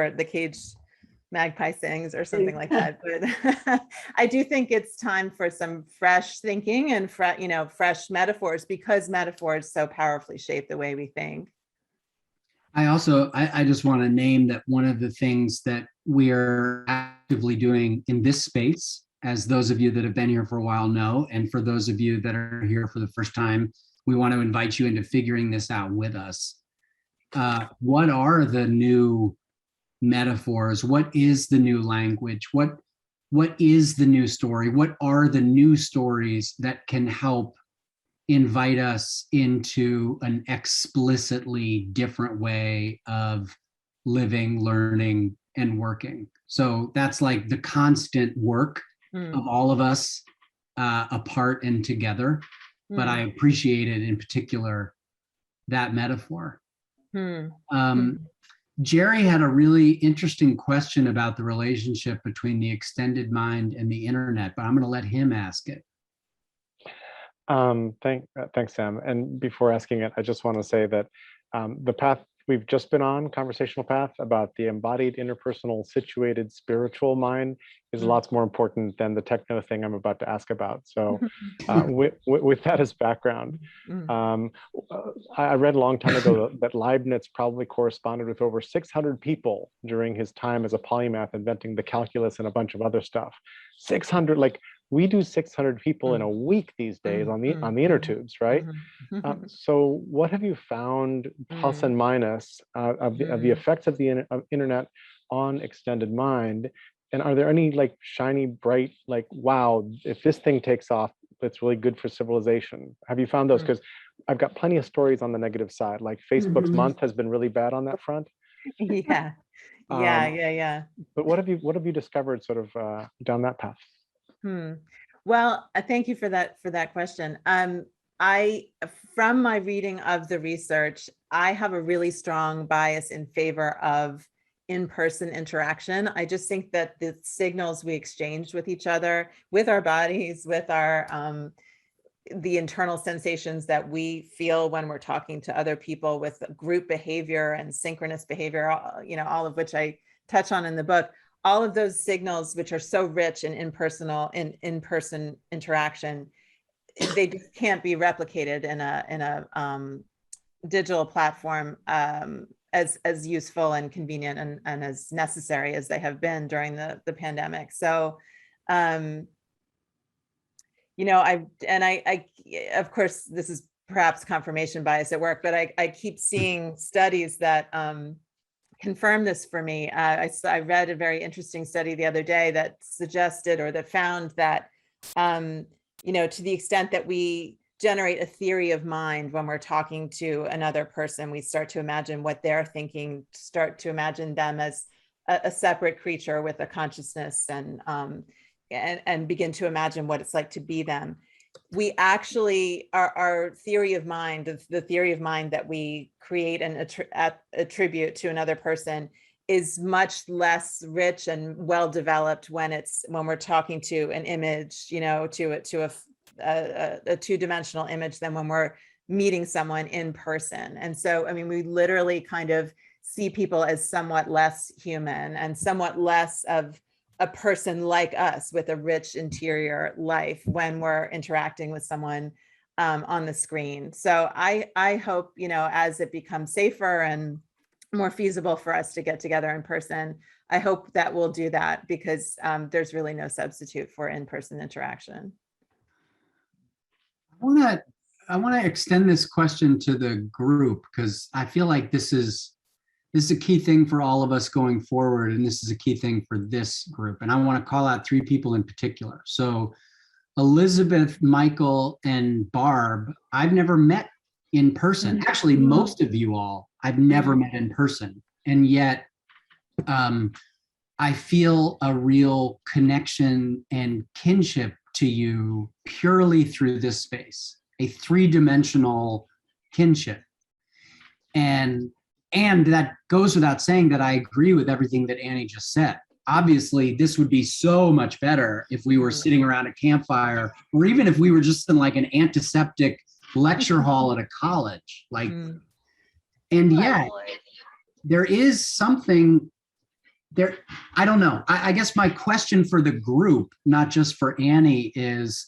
magpie sings or something like that. But I do think it's time for some fresh thinking and fresh metaphors, because metaphors so powerfully shape the way we think. I just want to name that one of the things that we're actively doing in this space, as those of you that have been here for a while know, and for those of you that are here for the first time, we want to invite you into figuring this out with us. What are the new metaphors? What is the new language? What is the new story? What are the new stories that can help invite us into an explicitly different way of living, learning, and working? So that's like the constant work of all of us apart and together. But I appreciated in particular that metaphor. Jerry had a really interesting question about the relationship between the extended mind and the internet, but I'm going to let him ask it. Thanks, Sam. And before asking it, I just want to say that the path we've just been on, conversational path about the embodied, interpersonal, situated, spiritual mind is lots more important than the techno thing I'm about to ask about. So with that as background, I read a long time ago that Leibniz probably corresponded with over 600 people during his time as a polymath, inventing the calculus and a bunch of other stuff. 600, like we do 600 people in a week these days on the inner tubes, right? So what have you found, plus and minus, of the effects of the internet on extended mind? And are there any like shiny, bright, like, wow, if this thing takes off, it's really good for civilization? Have you found those? Because I've got plenty of stories on the negative side, like Facebook's month has been really bad on that front. Yeah. But what have you discovered sort of down that path? Well, thank you for that question. From my reading of the research, I have a really strong bias in favor of in-person interaction. I just think that the signals we exchange with each other, with our bodies, with our the internal sensations that we feel when we're talking to other people, with group behavior and synchronous behavior, all of which I touch on in the book. All of those signals, which are so rich in in-person interaction, they just can't be replicated in a digital platform as useful and convenient and as necessary as they have been during the pandemic. So, I of course, this is perhaps confirmation bias at work, but I keep seeing studies that confirm this for me. I read a very interesting study the other day that suggested, or that found that, to the extent that we generate a theory of mind when we're talking to another person, we start to imagine what they're thinking, start to imagine them as a separate creature with a consciousness, and begin to imagine what it's like to be them. We actually, our theory of mind, the theory of mind that we create and attribute to another person, is much less rich and well developed when we're talking to an image, to a two-dimensional image, than when we're meeting someone in person. And so, I mean, we literally kind of see people as somewhat less human and somewhat less of a person like us with a rich interior life when we're interacting with someone on the screen. So I hope, as it becomes safer and more feasible for us to get together in person, I hope that we'll do that, because there's really no substitute for in-person interaction. I want to extend this question to the group, because I feel like this is a key thing for all of us going forward, and this is a key thing for this group. And I want to call out 3 people in particular. So Elizabeth, Michael, and Barb, I've never met in person. Actually, most of you all, I've never met in person. And yet, I feel a real connection and kinship to you purely through this space, a 3-dimensional kinship. And that goes without saying that I agree with everything that Annie just said. Obviously, this would be so much better if we were sitting around a campfire, or even if we were just in like an antiseptic lecture hall at a college. And yet, there is something there. I don't know. I guess my question for the group, not just for Annie, is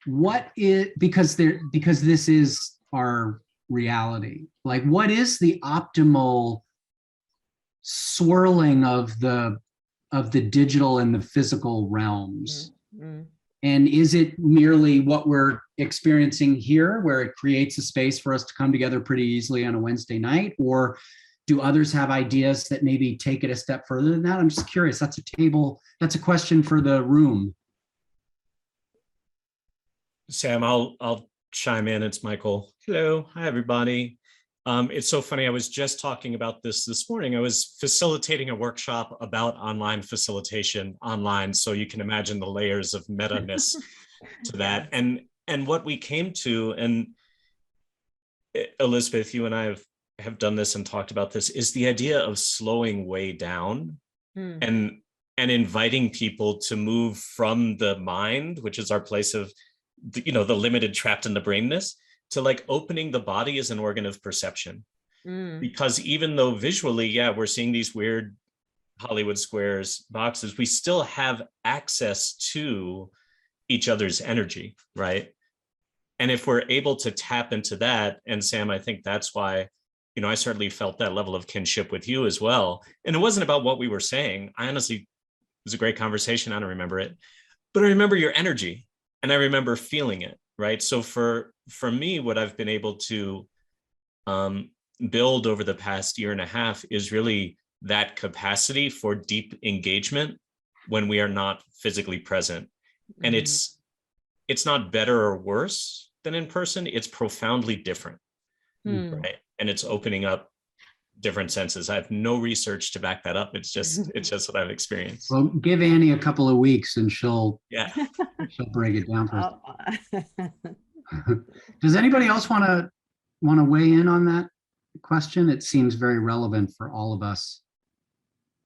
because this is our reality. Like, what is the optimal swirling of the of the digital and the physical realms. Mm. And is it merely what we're experiencing here, where it creates a space for us to come together pretty easily on a Wednesday night? Or do others have ideas that maybe take it a step further than that? I'm just curious. That's a question for the room. Sam, I'll chime in. It's Michael. Hello. Hi, everybody. It's so funny. I was just talking about this morning. I was facilitating a workshop about online facilitation online. So you can imagine the layers of meta-ness to that. And what we came to, and Elizabeth, you and I have done this and talked about this, is the idea of slowing way down and inviting people to move from the mind, which is our place of, the limited trapped in the brainness, to like opening the body as an organ of perception. Because even though visually, yeah, we're seeing these weird Hollywood squares, boxes, we still have access to each other's energy, right? And if we're able to tap into that, and Sam, I think that's why, I certainly felt that level of kinship with you as well. And it wasn't about what we were saying. I honestly, it was a great conversation. I don't remember it, but I remember your energy and I remember feeling it, right? So for me, what I've been able to build over the past year and a half is really that capacity for deep engagement when we are not physically present. And it's not better or worse than in person. It's profoundly different, right? And it's opening up different senses. I have no research to back that up. It's just what I've experienced. Well, give Annie a couple of weeks and she'll break it down for us. Does anybody else want to weigh in on that question? It seems very relevant for all of us.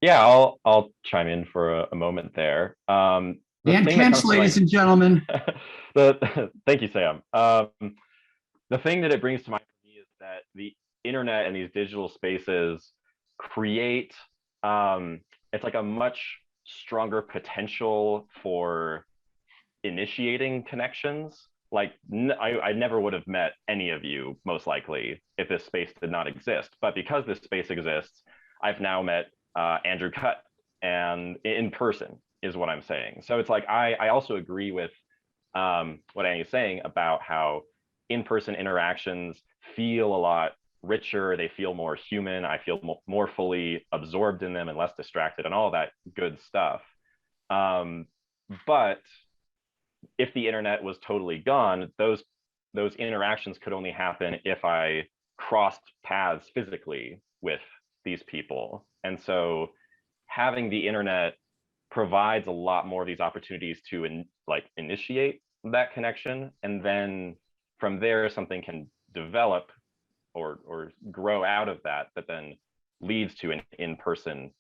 Yeah, I'll chime in for a moment there. Dan Kench, ladies and gentlemen. Thank you, Sam. The thing that it brings to mind for me is that the internet and these digital spaces create, it's like a much stronger potential for initiating connections. Like I never would have met any of you, most likely, if this space did not exist. But because this space exists, I've now met Andrew Cutt, and in person is what I'm saying. So it's like, I also agree with what Annie's saying about how in-person interactions feel a lot richer, they feel more human, I feel more fully absorbed in them and less distracted and all that good stuff. But if the internet was totally gone, those interactions could only happen if I crossed paths physically with these people. And so having the internet provides a lot more of these opportunities to initiate that connection, and then from there something can develop or grow out of that then leads to an in-person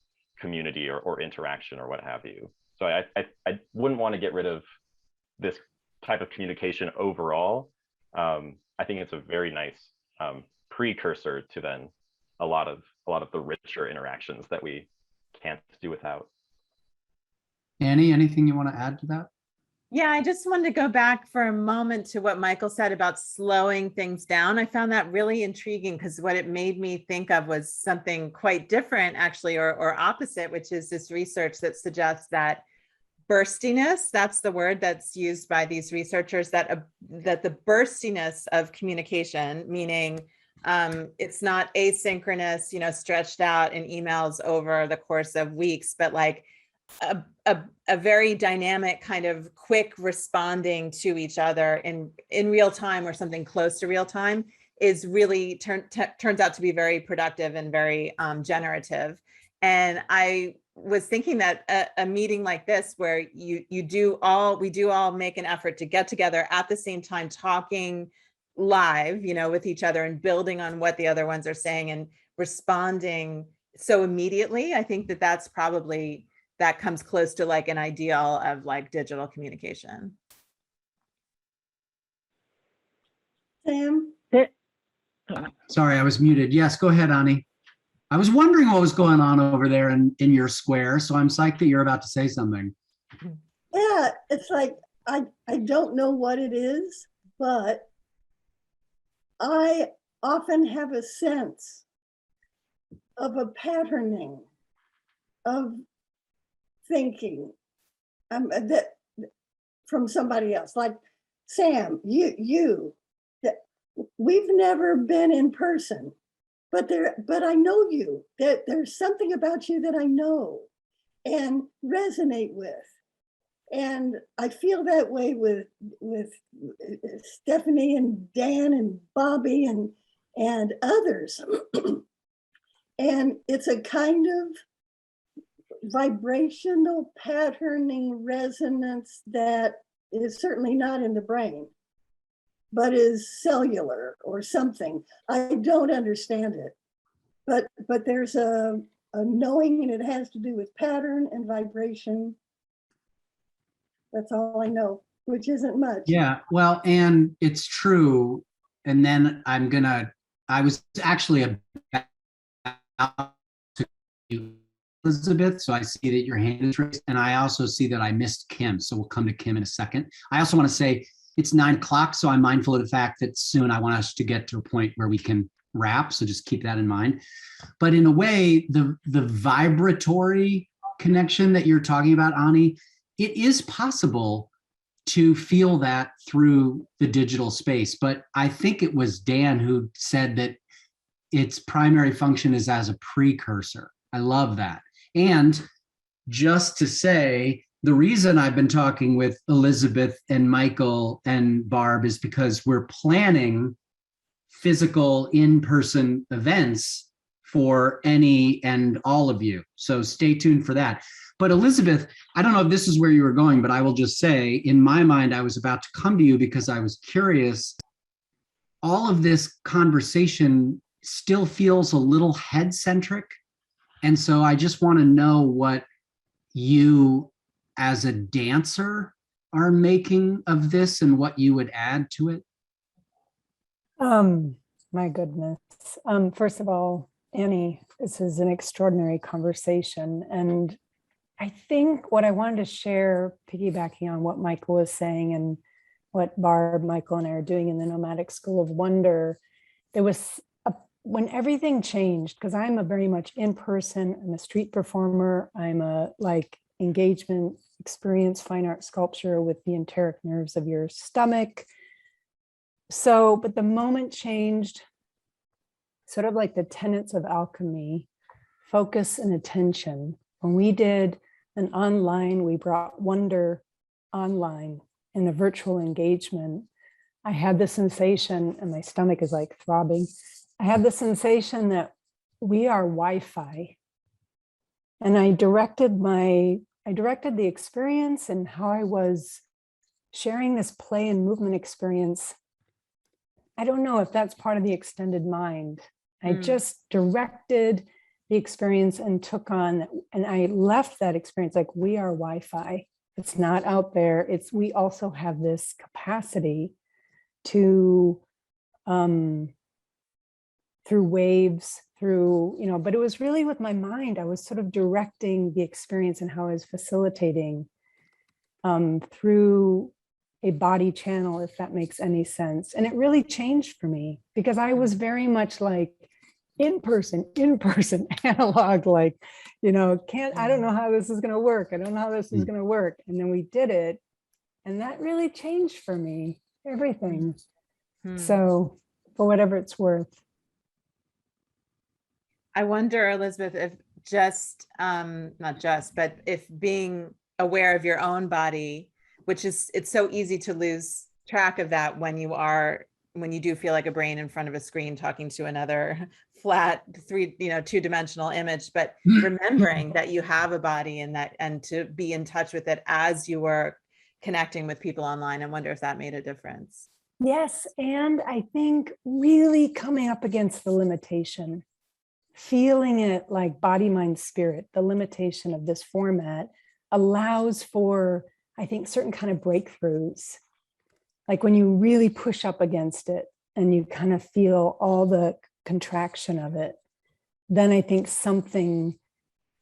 community or interaction or what have you. So I wouldn't want to get rid of this type of communication overall. I think it's a very nice precursor to then a lot of the richer interactions that we can't do without. Annie, anything you want to add to that? Yeah, I just wanted to go back for a moment to what Michael said about slowing things down. I found that really intriguing because what it made me think of was something quite different, actually, or opposite, which is this research that suggests that burstiness, that's the word that's used by these researchers, that the burstiness of communication, meaning it's not asynchronous, stretched out in emails over the course of weeks, but like a very dynamic kind of quick responding to each other in real time or something close to real time is really turns out to be very productive and very generative. And I was thinking that a meeting like this, where we do all make an effort to get together at the same time, talking live, with each other and building on what the other ones are saying and responding so immediately. I think that's probably, that comes close to like an ideal of like digital communication. Sam? Sorry, I was muted. Yes, go ahead, Ani. I was wondering what was going on over there in your square, so I'm psyched that you're about to say something. Yeah, it's like, I don't know what it is, but I often have a sense of a patterning of thinking that from somebody else, like Sam, that we've never been in person, but I know you. There's something about you that I know and resonate with. And I feel that way with Stephanie and Dan and Bobby and others. And it's a kind of vibrational patterning resonance that is certainly not in the brain, but is cellular or something. I don't understand it, but there's a knowing, and it has to do with pattern and vibration. That's all I know, which isn't much. Yeah, well, and it's true. And then I was actually about to Elizabeth, so I see that your hand is raised, and I also see that I missed Kim, so we'll come to Kim in a second. I also want to say it's 9 o'clock, so I'm mindful of the fact that soon I want us to get to a point where we can wrap, so just keep that in mind. But in a way, the vibratory connection that you're talking about, Ani, it is possible to feel that through the digital space. But I think it was Dan who said that its primary function is as a precursor. I love that. And just to say, the reason I've been talking with Elizabeth and Michael and Barb is because we're planning physical in-person events for any and all of you. So stay tuned for that. But Elizabeth, I don't know if this is where you were going, but I will just say, in my mind, I was about to come to you because I was curious. All of this conversation still feels a little head-centric. And so I just want to know what you, as a dancer, are making of this and what you would add to it. My goodness. First of all, Annie, this is an extraordinary conversation. And I think what I wanted to share, piggybacking on what Michael was saying and what Barb, Michael, and I are doing in the Nomadic School of Wonder, there was when everything changed, because I'm a very much in person, I'm a street performer, I'm a engagement experience, fine art sculpture with the enteric nerves of your stomach. So, but the moment changed, sort of like the tenets of alchemy, focus and attention. When we did an online, we brought wonder online in a virtual engagement. I had the sensation, and my stomach is like throbbing. I had the sensation that we are Wi-Fi. And I directed the experience and how I was sharing this play and movement experience. I don't know if that's part of the extended mind. I just directed the experience and took on, and I left that experience like we are Wi-Fi. It's not out there. We also have this capacity to, through waves, but it was really with my mind. I was sort of directing the experience and how I was facilitating through a body channel, if that makes any sense. And it really changed for me because I was very much like in person, analog, I don't know how this is going to work. I don't know how this is going to work. And then we did it. And that really changed for me, everything. So for whatever it's worth. I wonder, Elizabeth, if but if being aware of your own body, it's so easy to lose track of that when you do feel like a brain in front of a screen talking to another flat two-dimensional image, but remembering that you have a body and to be in touch with it as you were connecting with people online. I wonder if that made a difference. Yes, and I think really coming up against the limitation, feeling it like body, mind, spirit, the limitation of this format allows for, I think, certain kind of breakthroughs. Like when you really push up against it and you kind of feel all the contraction of it, then I think something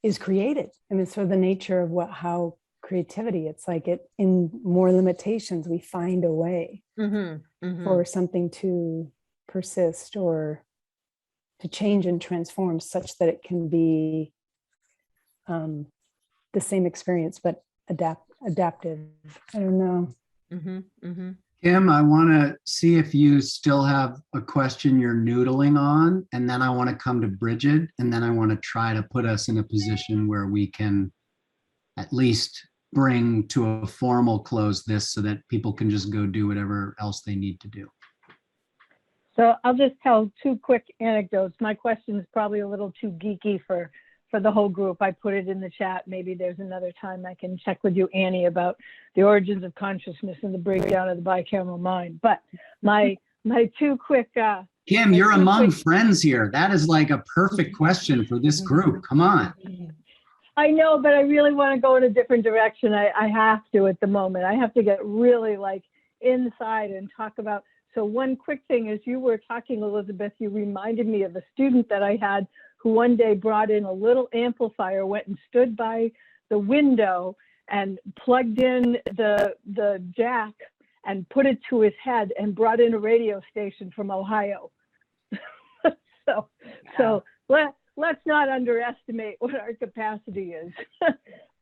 is created. I mean, sort of the nature of how creativity, it's like in more limitations, we find a way for something to persist or to change and transform such that it can be the same experience, but adaptive. I don't know. Kim, I want to see if you still have a question you're noodling on, and then I want to come to Bridget, and then I want to try to put us in a position where we can at least bring to a formal close this so that people can just go do whatever else they need to do. So I'll just tell two quick anecdotes. My question is probably a little too geeky for the whole group. I put it in the chat. Maybe there's another time I can check with you, Annie, about the origins of consciousness and the breakdown of the bicameral mind. But my two quick Kim, you're among friends here. That is like a perfect question for this group. Come on. I know, but I really want to go in a different direction. I have to at the moment. I have to get really like inside and talk about. So one quick thing, as you were talking, Elizabeth, you reminded me of a student that I had who one day brought in a little amplifier, went and stood by the window and plugged in the jack and put it to his head and brought in a radio station from Ohio. So let's not underestimate what our capacity is.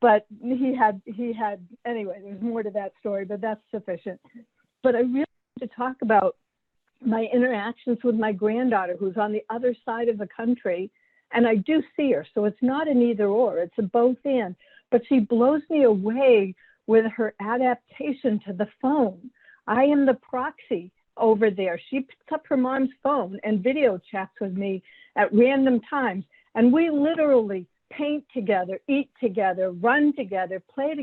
But he had, anyway, there's more to that story, but that's sufficient. But I really want to talk about my interactions with my granddaughter, who's on the other side of the country. And I do see her, so it's not an either or, it's a both and. But she blows me away with her adaptation to the phone. I am the proxy over there. She picks up her mom's phone and video chats with me at random times. And we literally paint together, eat together, run together, play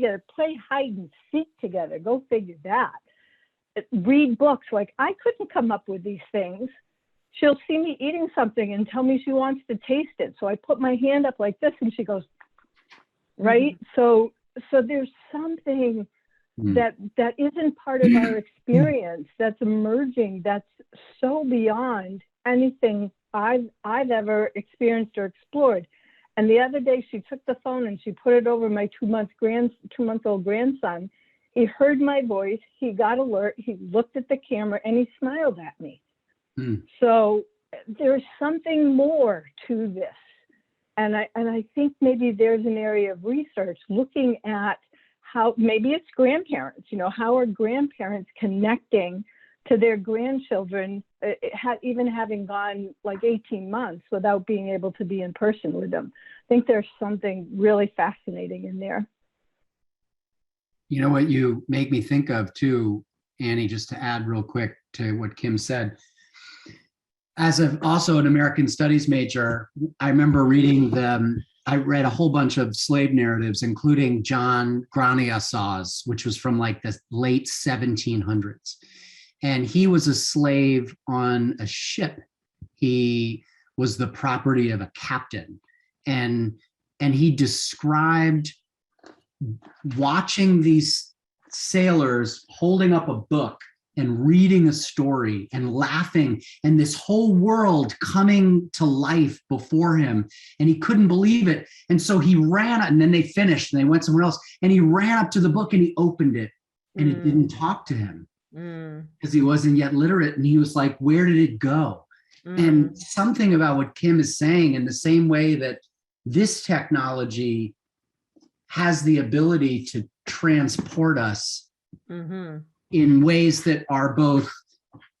hide and seek together. Go figure that. Read books. Like, I couldn't come up with these things. She'll see me eating something and tell me she wants to taste it. So I put my hand up like this and she goes, right? So there's something that isn't part of our experience that's emerging, that's so beyond anything I've ever experienced or explored. And the other day she took the phone and she put it over my 2-month-old grandson. He heard my voice, he got alert, he looked at the camera and he smiled at me. So there's something more to this. And I think maybe there's an area of research looking at how, maybe it's grandparents, how are grandparents connecting to their grandchildren, even having gone like 18 months without being able to be in person with them. I think there's something really fascinating in there. You know what you make me think of too, Annie, just to add real quick to what Kim said. As also an American Studies major, I remember reading I read a whole bunch of slave narratives, including John Graniasaw's, which was from like the late 1700s. And he was a slave on a ship. He was the property of a captain. And he described watching these sailors holding up a book and reading a story and laughing, and this whole world coming to life before him, and he couldn't believe it. And so he ran, and then they finished and they went somewhere else, and he ran up to the book and he opened it, and it didn't talk to him because he wasn't yet literate. And he was like, where did it go? And something about what Kim is saying, in the same way that this technology has the ability to transport us in ways that are both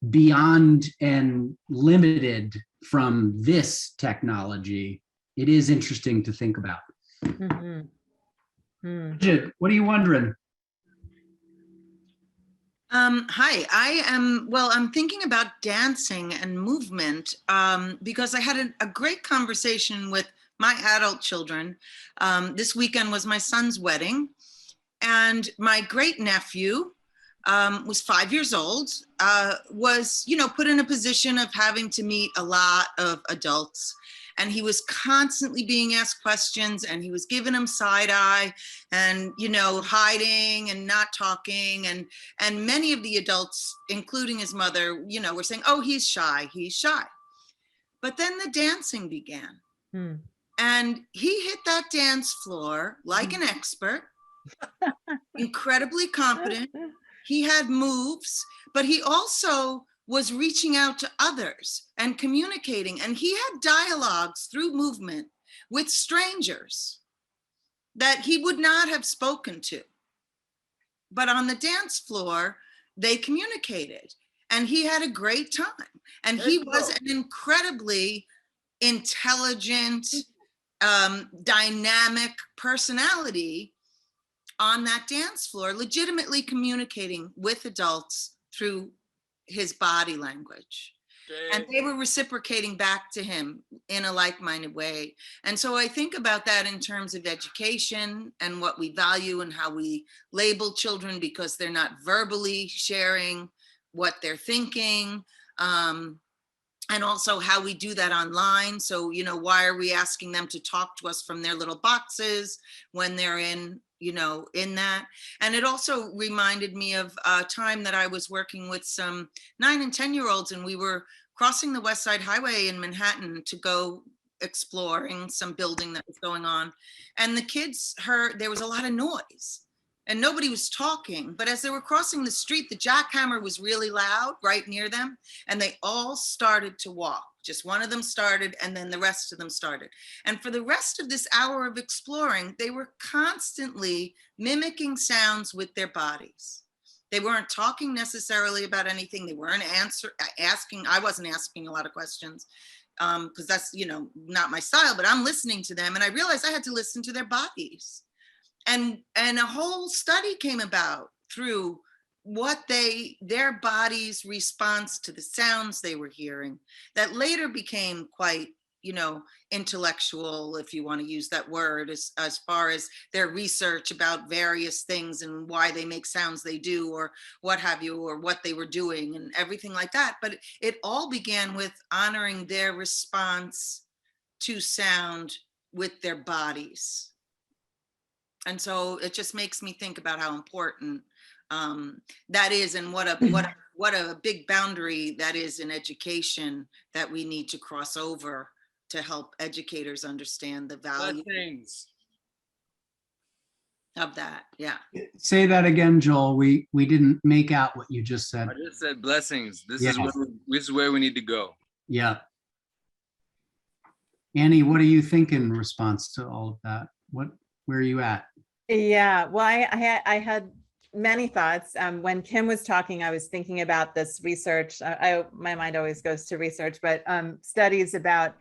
beyond and limited from this technology, it is interesting to think about. Bridget, what are you wondering? Hi, I'm thinking about dancing and movement because I had a great conversation with my adult children. This weekend was my son's wedding, and my great nephew was 5 years old, was, put in a position of having to meet a lot of adults. And he was constantly being asked questions, and he was giving them side eye and, hiding and not talking. And many of the adults, including his mother, were saying, oh, he's shy. But then the dancing began. And he hit that dance floor like an expert, incredibly competent. He had moves, but he also was reaching out to others and communicating. And he had dialogues through movement with strangers that he would not have spoken to. But on the dance floor, they communicated, and he had a great time. And he was an incredibly intelligent, dynamic personality on that dance floor, legitimately communicating with adults through his body language. And they were reciprocating back to him in a like-minded way. And so I think about that in terms of education and what we value and how we label children because they're not verbally sharing what they're thinking. And also how we do that online. So, you know, why are we asking them to talk to us from their little boxes when they're in, you know, in that? And it also reminded me of a time that I was working with some 9 and 10-year-olds, and we were crossing the West Side Highway in Manhattan to go exploring some building that was going on. And the kids heard there was a lot of noise and nobody was talking. But as they were crossing the street, the jackhammer was really loud right near them. And they all started to walk. Just one of them started, and then the rest of them started. And for the rest of this hour of exploring, they were constantly mimicking sounds with their bodies. They weren't talking necessarily about anything. They weren't asking. I wasn't asking a lot of questions because that's, you know, not my style, but I'm listening to them. And I realized I had to listen to their bodies. And a whole study came about through what their body's response to the sounds they were hearing that later became quite, you know, intellectual, if you want to use that word, as far as their research about various things and why they make sounds they do or what have you, or what they were doing and everything like that. But it all began with honoring their response to sound with their bodies. And so it just makes me think about how important that is, and what a big boundary that is in education that we need to cross over to help educators understand the value of that. Yeah. Say that again, Joel. We didn't make out what you just said. I just said blessings. This Yes. is where we need to go. Yeah. Annie, what do you think in response to all of that? Where are you at? Yeah, well, I had many thoughts. When Kim was talking, I was thinking about this research. My mind always goes to research, but studies about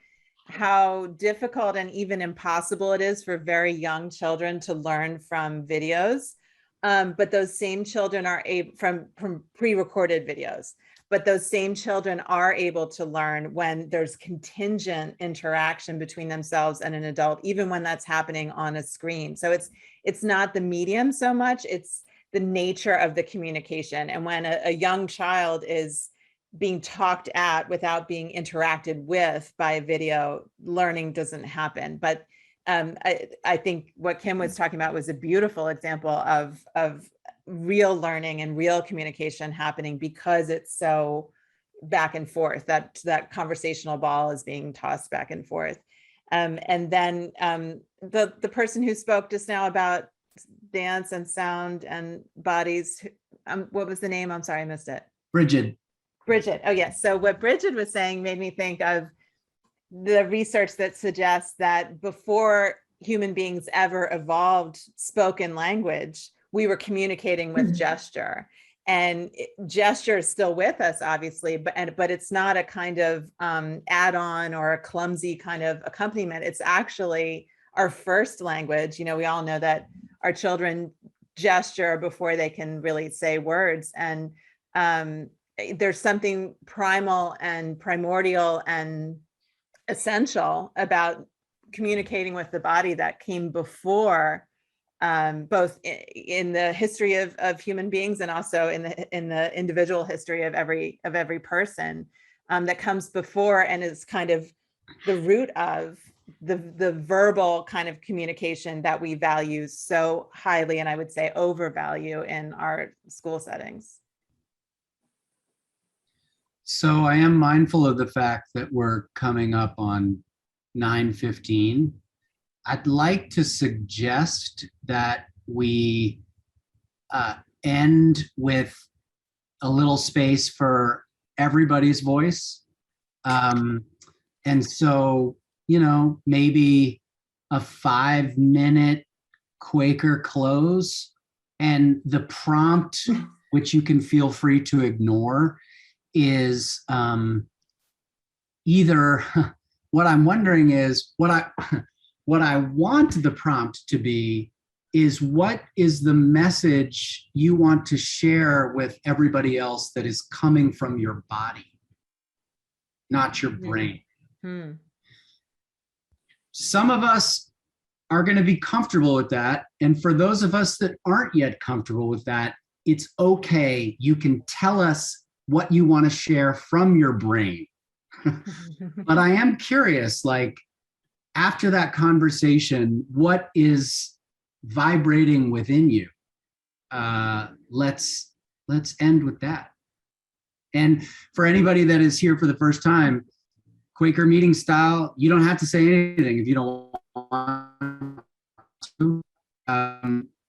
how difficult and even impossible it is for very young children to learn from videos. But those same children are able from pre-recorded videos. But those same children are able to learn when there's contingent interaction between themselves and an adult, even when that's happening on a screen. So it's not the medium so much, it's the nature of the communication. And when a young child is being talked at without being interacted with by a video, learning doesn't happen. But I think what Kim was talking about was a beautiful example of real learning and real communication happening because it's so back and forth, that conversational ball is being tossed back and forth. And then the person who spoke just now about dance and sound and bodies, what was the name? I'm sorry, I missed it. Bridget. Oh yes. So what Bridget was saying made me think of the research that suggests that before human beings ever evolved spoken language, we were communicating with gesture, and gesture is still with us, obviously, but it's not a kind of add-on or a clumsy kind of accompaniment. It's actually our first language. You know, we all know that our children gesture before they can really say words, and there's something primal and primordial and essential about communicating with the body that came before, both in the history of human beings and also in the individual history of every person, that comes before and is kind of the root of the verbal kind of communication that we value so highly, and I would say overvalue in our school settings. So I am mindful of the fact that we're coming up on 9:15. I'd like to suggest that we end with a little space for everybody's voice. And so, you know, maybe a 5-minute Quaker close, and the prompt, which you can feel free to ignore, is either what I'm wondering is what I want the prompt to be is, what is the message you want to share with everybody else that is coming from your body, not your brain? Some of us are going to be comfortable with that. And for those of us that aren't yet comfortable with that, it's okay. You can tell us what you want to share from your brain. But I am curious, like, after that conversation, what is vibrating within you? Let's end with that. And for anybody that is here for the first time, Quaker meeting style, you don't have to say anything if you don't want to.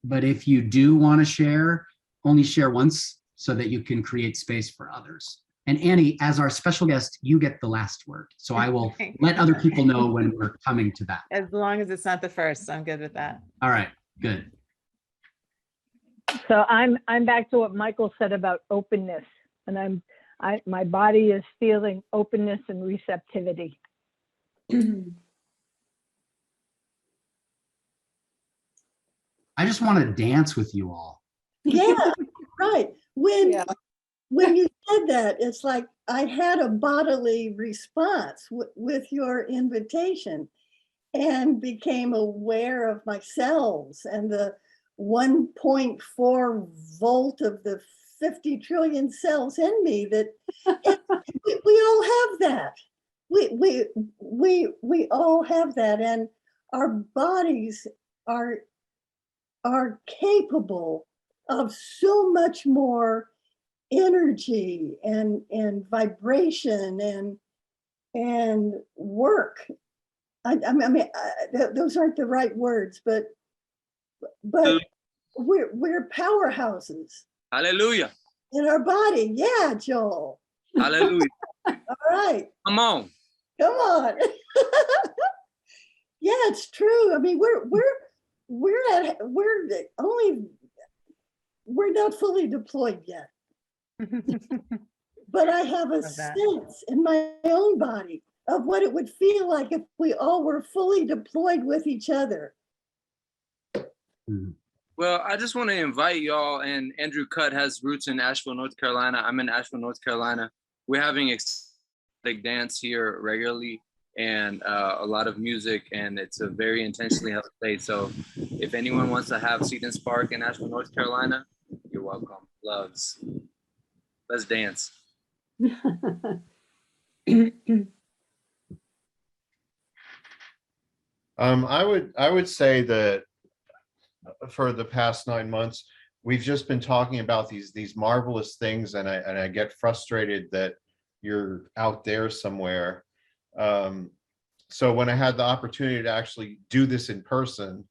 But if you do want to share, only share once so that you can create space for others. And Annie, as our special guest, you get the last word. So I will let other people know when we're coming to that. As long as it's not the first, I'm good with that. All right, good. So I'm back to what Michael said about openness, and my body is feeling openness and receptivity. I just want to dance with you all. Yeah, right. When you said that, it's like I had a bodily response with your invitation, and became aware of my cells and the 1.4 volt of the 50 trillion cells in me that we all have that. We all have that, and our bodies are capable of so much more energy and vibration and work. I mean, those aren't the right words, but we're powerhouses. Hallelujah. In our body. Yeah, Joel. Hallelujah. All right. Come on. Come on. Yeah, it's true. I mean, we're not fully deployed yet. But I have a sense in my own body of what it would feel like if we all were fully deployed with each other. Well, I just want to invite y'all, and Andrew Cutt has roots in Asheville, North Carolina. I'm in Asheville, North Carolina. We're having ecstatic dance here regularly, and a lot of music, and it's a very intentionally held place. So if anyone wants to have Seed and Spark in Asheville, North Carolina, you're welcome. Loves. Let's dance. I would say that for the past 9 months, we've just been talking about these marvelous things, and I get frustrated that you're out there somewhere. So when I had the opportunity to actually do this in person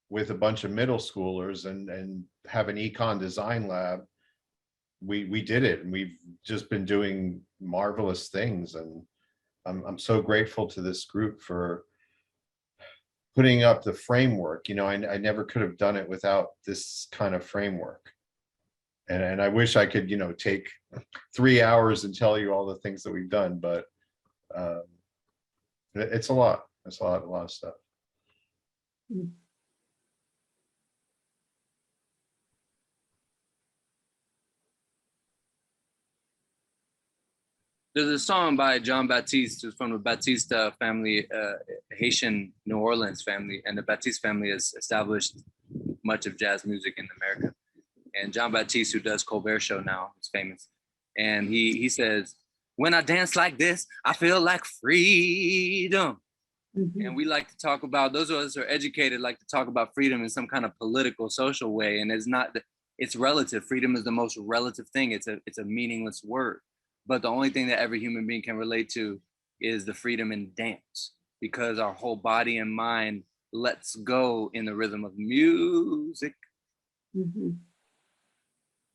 with a bunch of middle schoolers and have an econ design lab, we did it, and we've just been doing marvelous things, and I'm so grateful to this group for putting up the framework. You know, I never could have done it without this kind of framework. And I wish I could, you know, take 3 hours and tell you all the things that we've done, but it's a lot. It's a lot of stuff. There's a song by John Baptiste, who's from the Baptiste family, Haitian New Orleans family, and the Baptiste family has established much of jazz music in America. And John Baptiste, who does Colbert Show now, is famous. And he says, "When I dance like this, I feel like freedom." And we like to talk about, those of us who are educated like to talk about freedom in some kind of political, social way. And it's not, it's relative. Freedom is the most relative thing. It's a meaningless word. But the only thing that every human being can relate to is the freedom in dance, because our whole body and mind lets go in the rhythm of music.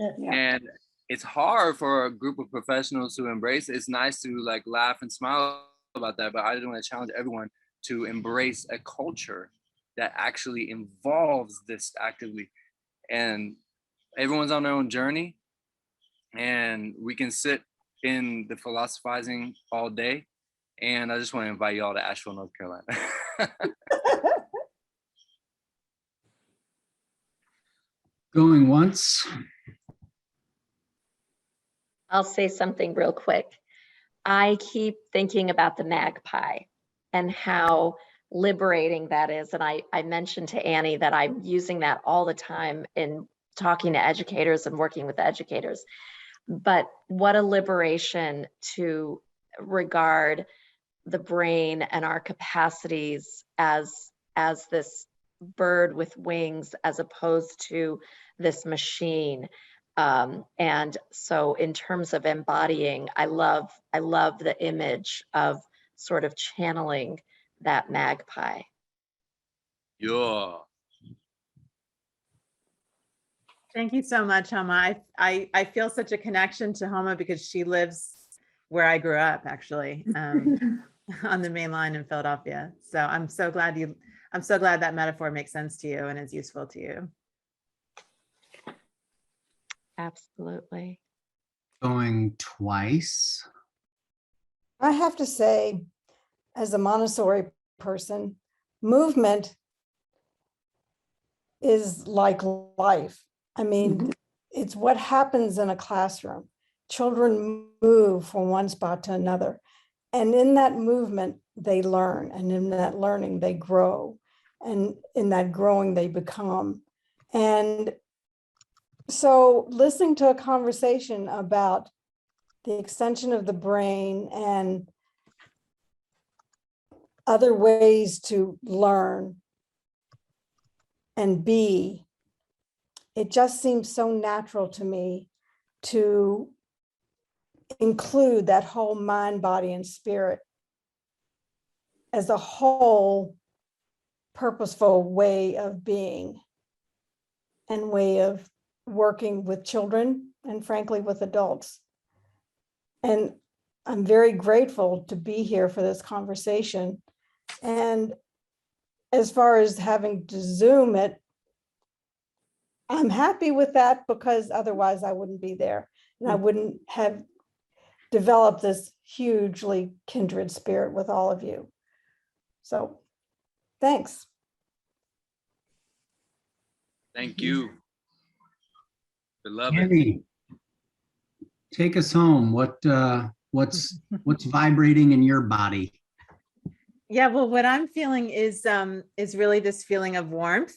And it's hard for a group of professionals to embrace it. It's nice to like laugh and smile about that, but I just want to challenge everyone to embrace a culture that actually involves this actively. And everyone's on their own journey, and we can sit in the philosophizing all day. And I just want to invite you all to Asheville, North Carolina. Going once. I'll say something real quick. I keep thinking about the magpie and how liberating that is. And I mentioned to Annie that I'm using that all the time in talking to educators and working with educators. But what a liberation to regard the brain and our capacities as this bird with wings, as opposed to this machine. And so in terms of embodying, I love the image of sort of channeling that magpie. Yeah. Thank you so much, Homa. I feel such a connection to Homa because she lives where I grew up, actually, on the main line in Philadelphia. So I'm so glad that metaphor makes sense to you and is useful to you. Absolutely. Going twice. I have to say, as a Montessori person, movement is like life. I mean, it's what happens in a classroom. Children move from one spot to another. And in that movement, they learn. And in that learning, they grow. And in that growing, they become. And so listening to a conversation about the extension of the brain and other ways to learn and be, it just seems so natural to me to include that whole mind, body, and spirit as a whole purposeful way of being and way of working with children and frankly with adults. And I'm very grateful to be here for this conversation. And as far as having to Zoom it, I'm happy with that because otherwise I wouldn't be there and I wouldn't have developed this hugely kindred spirit with all of you. So thanks. Thank you. Beloved. Annie, take us home. What's vibrating in your body? Yeah, well, what I'm feeling is really this feeling of warmth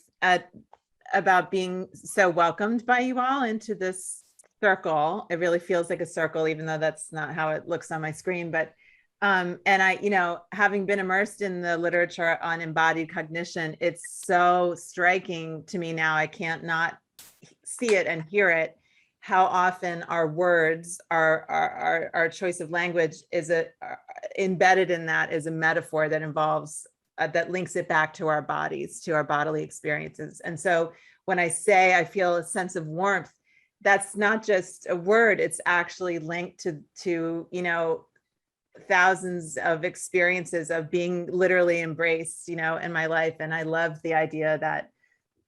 about being so welcomed by you all into this circle. It really feels like a circle, even though that's not how it looks on my screen. But and I, having been immersed in the literature on embodied cognition, it's so striking to me now. I can't not see it and hear it. How often our words, our choice of language is embedded in that is a metaphor that involves that links it back to our bodies, to our bodily experiences. And so when I say I feel a sense of warmth, that's not just a word, it's actually linked to thousands of experiences of being literally embraced, in my life. And I love the idea that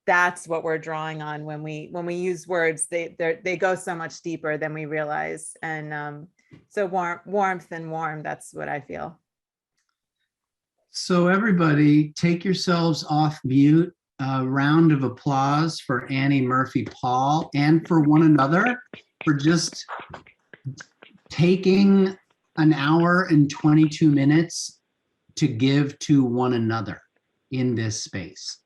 that's what we're drawing on when we use words. They go so much deeper than we realize. And so warmth and warm, that's what I feel. So everybody take yourselves off mute. A round of applause for Annie Murphy Paul and for one another for just taking an hour and 22 minutes to give to one another in this space.